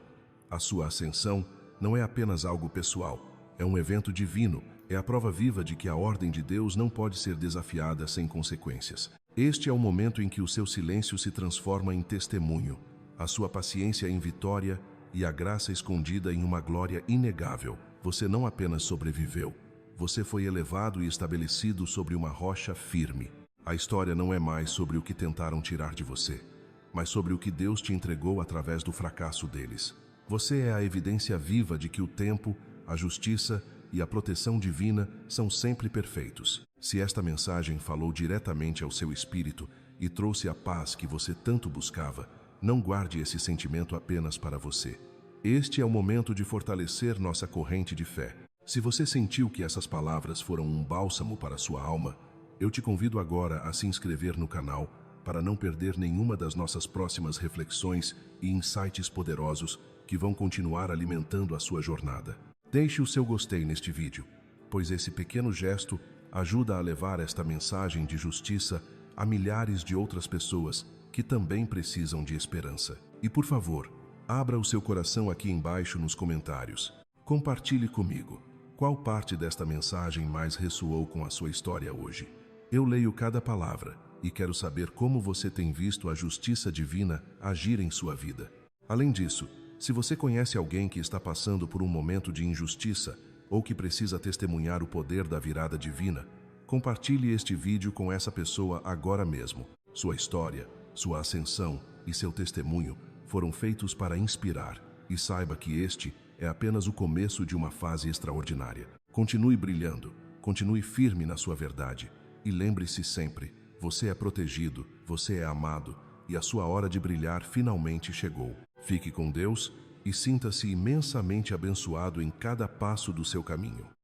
A sua ascensão não é apenas algo pessoal, é um evento divino, é a prova viva de que a ordem de Deus não pode ser desafiada sem consequências. Este é o momento em que o seu silêncio se transforma em testemunho, a sua paciência em vitória e a graça escondida em uma glória inegável. Você não apenas sobreviveu, você foi elevado e estabelecido sobre uma rocha firme. A história não é mais sobre o que tentaram tirar de você, mas sobre o que Deus te entregou através do fracasso deles. Você é a evidência viva de que o tempo, a justiça e a proteção divina são sempre perfeitos. Se esta mensagem falou diretamente ao seu espírito e trouxe a paz que você tanto buscava, não guarde esse sentimento apenas para você. Este é o momento de fortalecer nossa corrente de fé. Se você sentiu que essas palavras foram um bálsamo para sua alma, eu te convido agora a se inscrever no canal para não perder nenhuma das nossas próximas reflexões e insights poderosos que vão continuar alimentando a sua jornada. Deixe o seu gostei neste vídeo, pois esse pequeno gesto ajuda a levar esta mensagem de justiça a milhares de outras pessoas que também precisam de esperança. E por favor, abra o seu coração aqui embaixo nos comentários. Compartilhe comigo qual parte desta mensagem mais ressoou com a sua história hoje. Eu leio cada palavra e quero saber como você tem visto a justiça divina agir em sua vida. Além disso, se você conhece alguém que está passando por um momento de injustiça ou que precisa testemunhar o poder da virada divina, compartilhe este vídeo com essa pessoa agora mesmo. Sua história, sua ascensão e seu testemunho foram feitos para inspirar, e saiba que este é apenas o começo de uma fase extraordinária. Continue brilhando, continue firme na sua verdade e lembre-se sempre, você é protegido, você é amado e a sua hora de brilhar finalmente chegou. Fique com Deus e sinta-se imensamente abençoado em cada passo do seu caminho.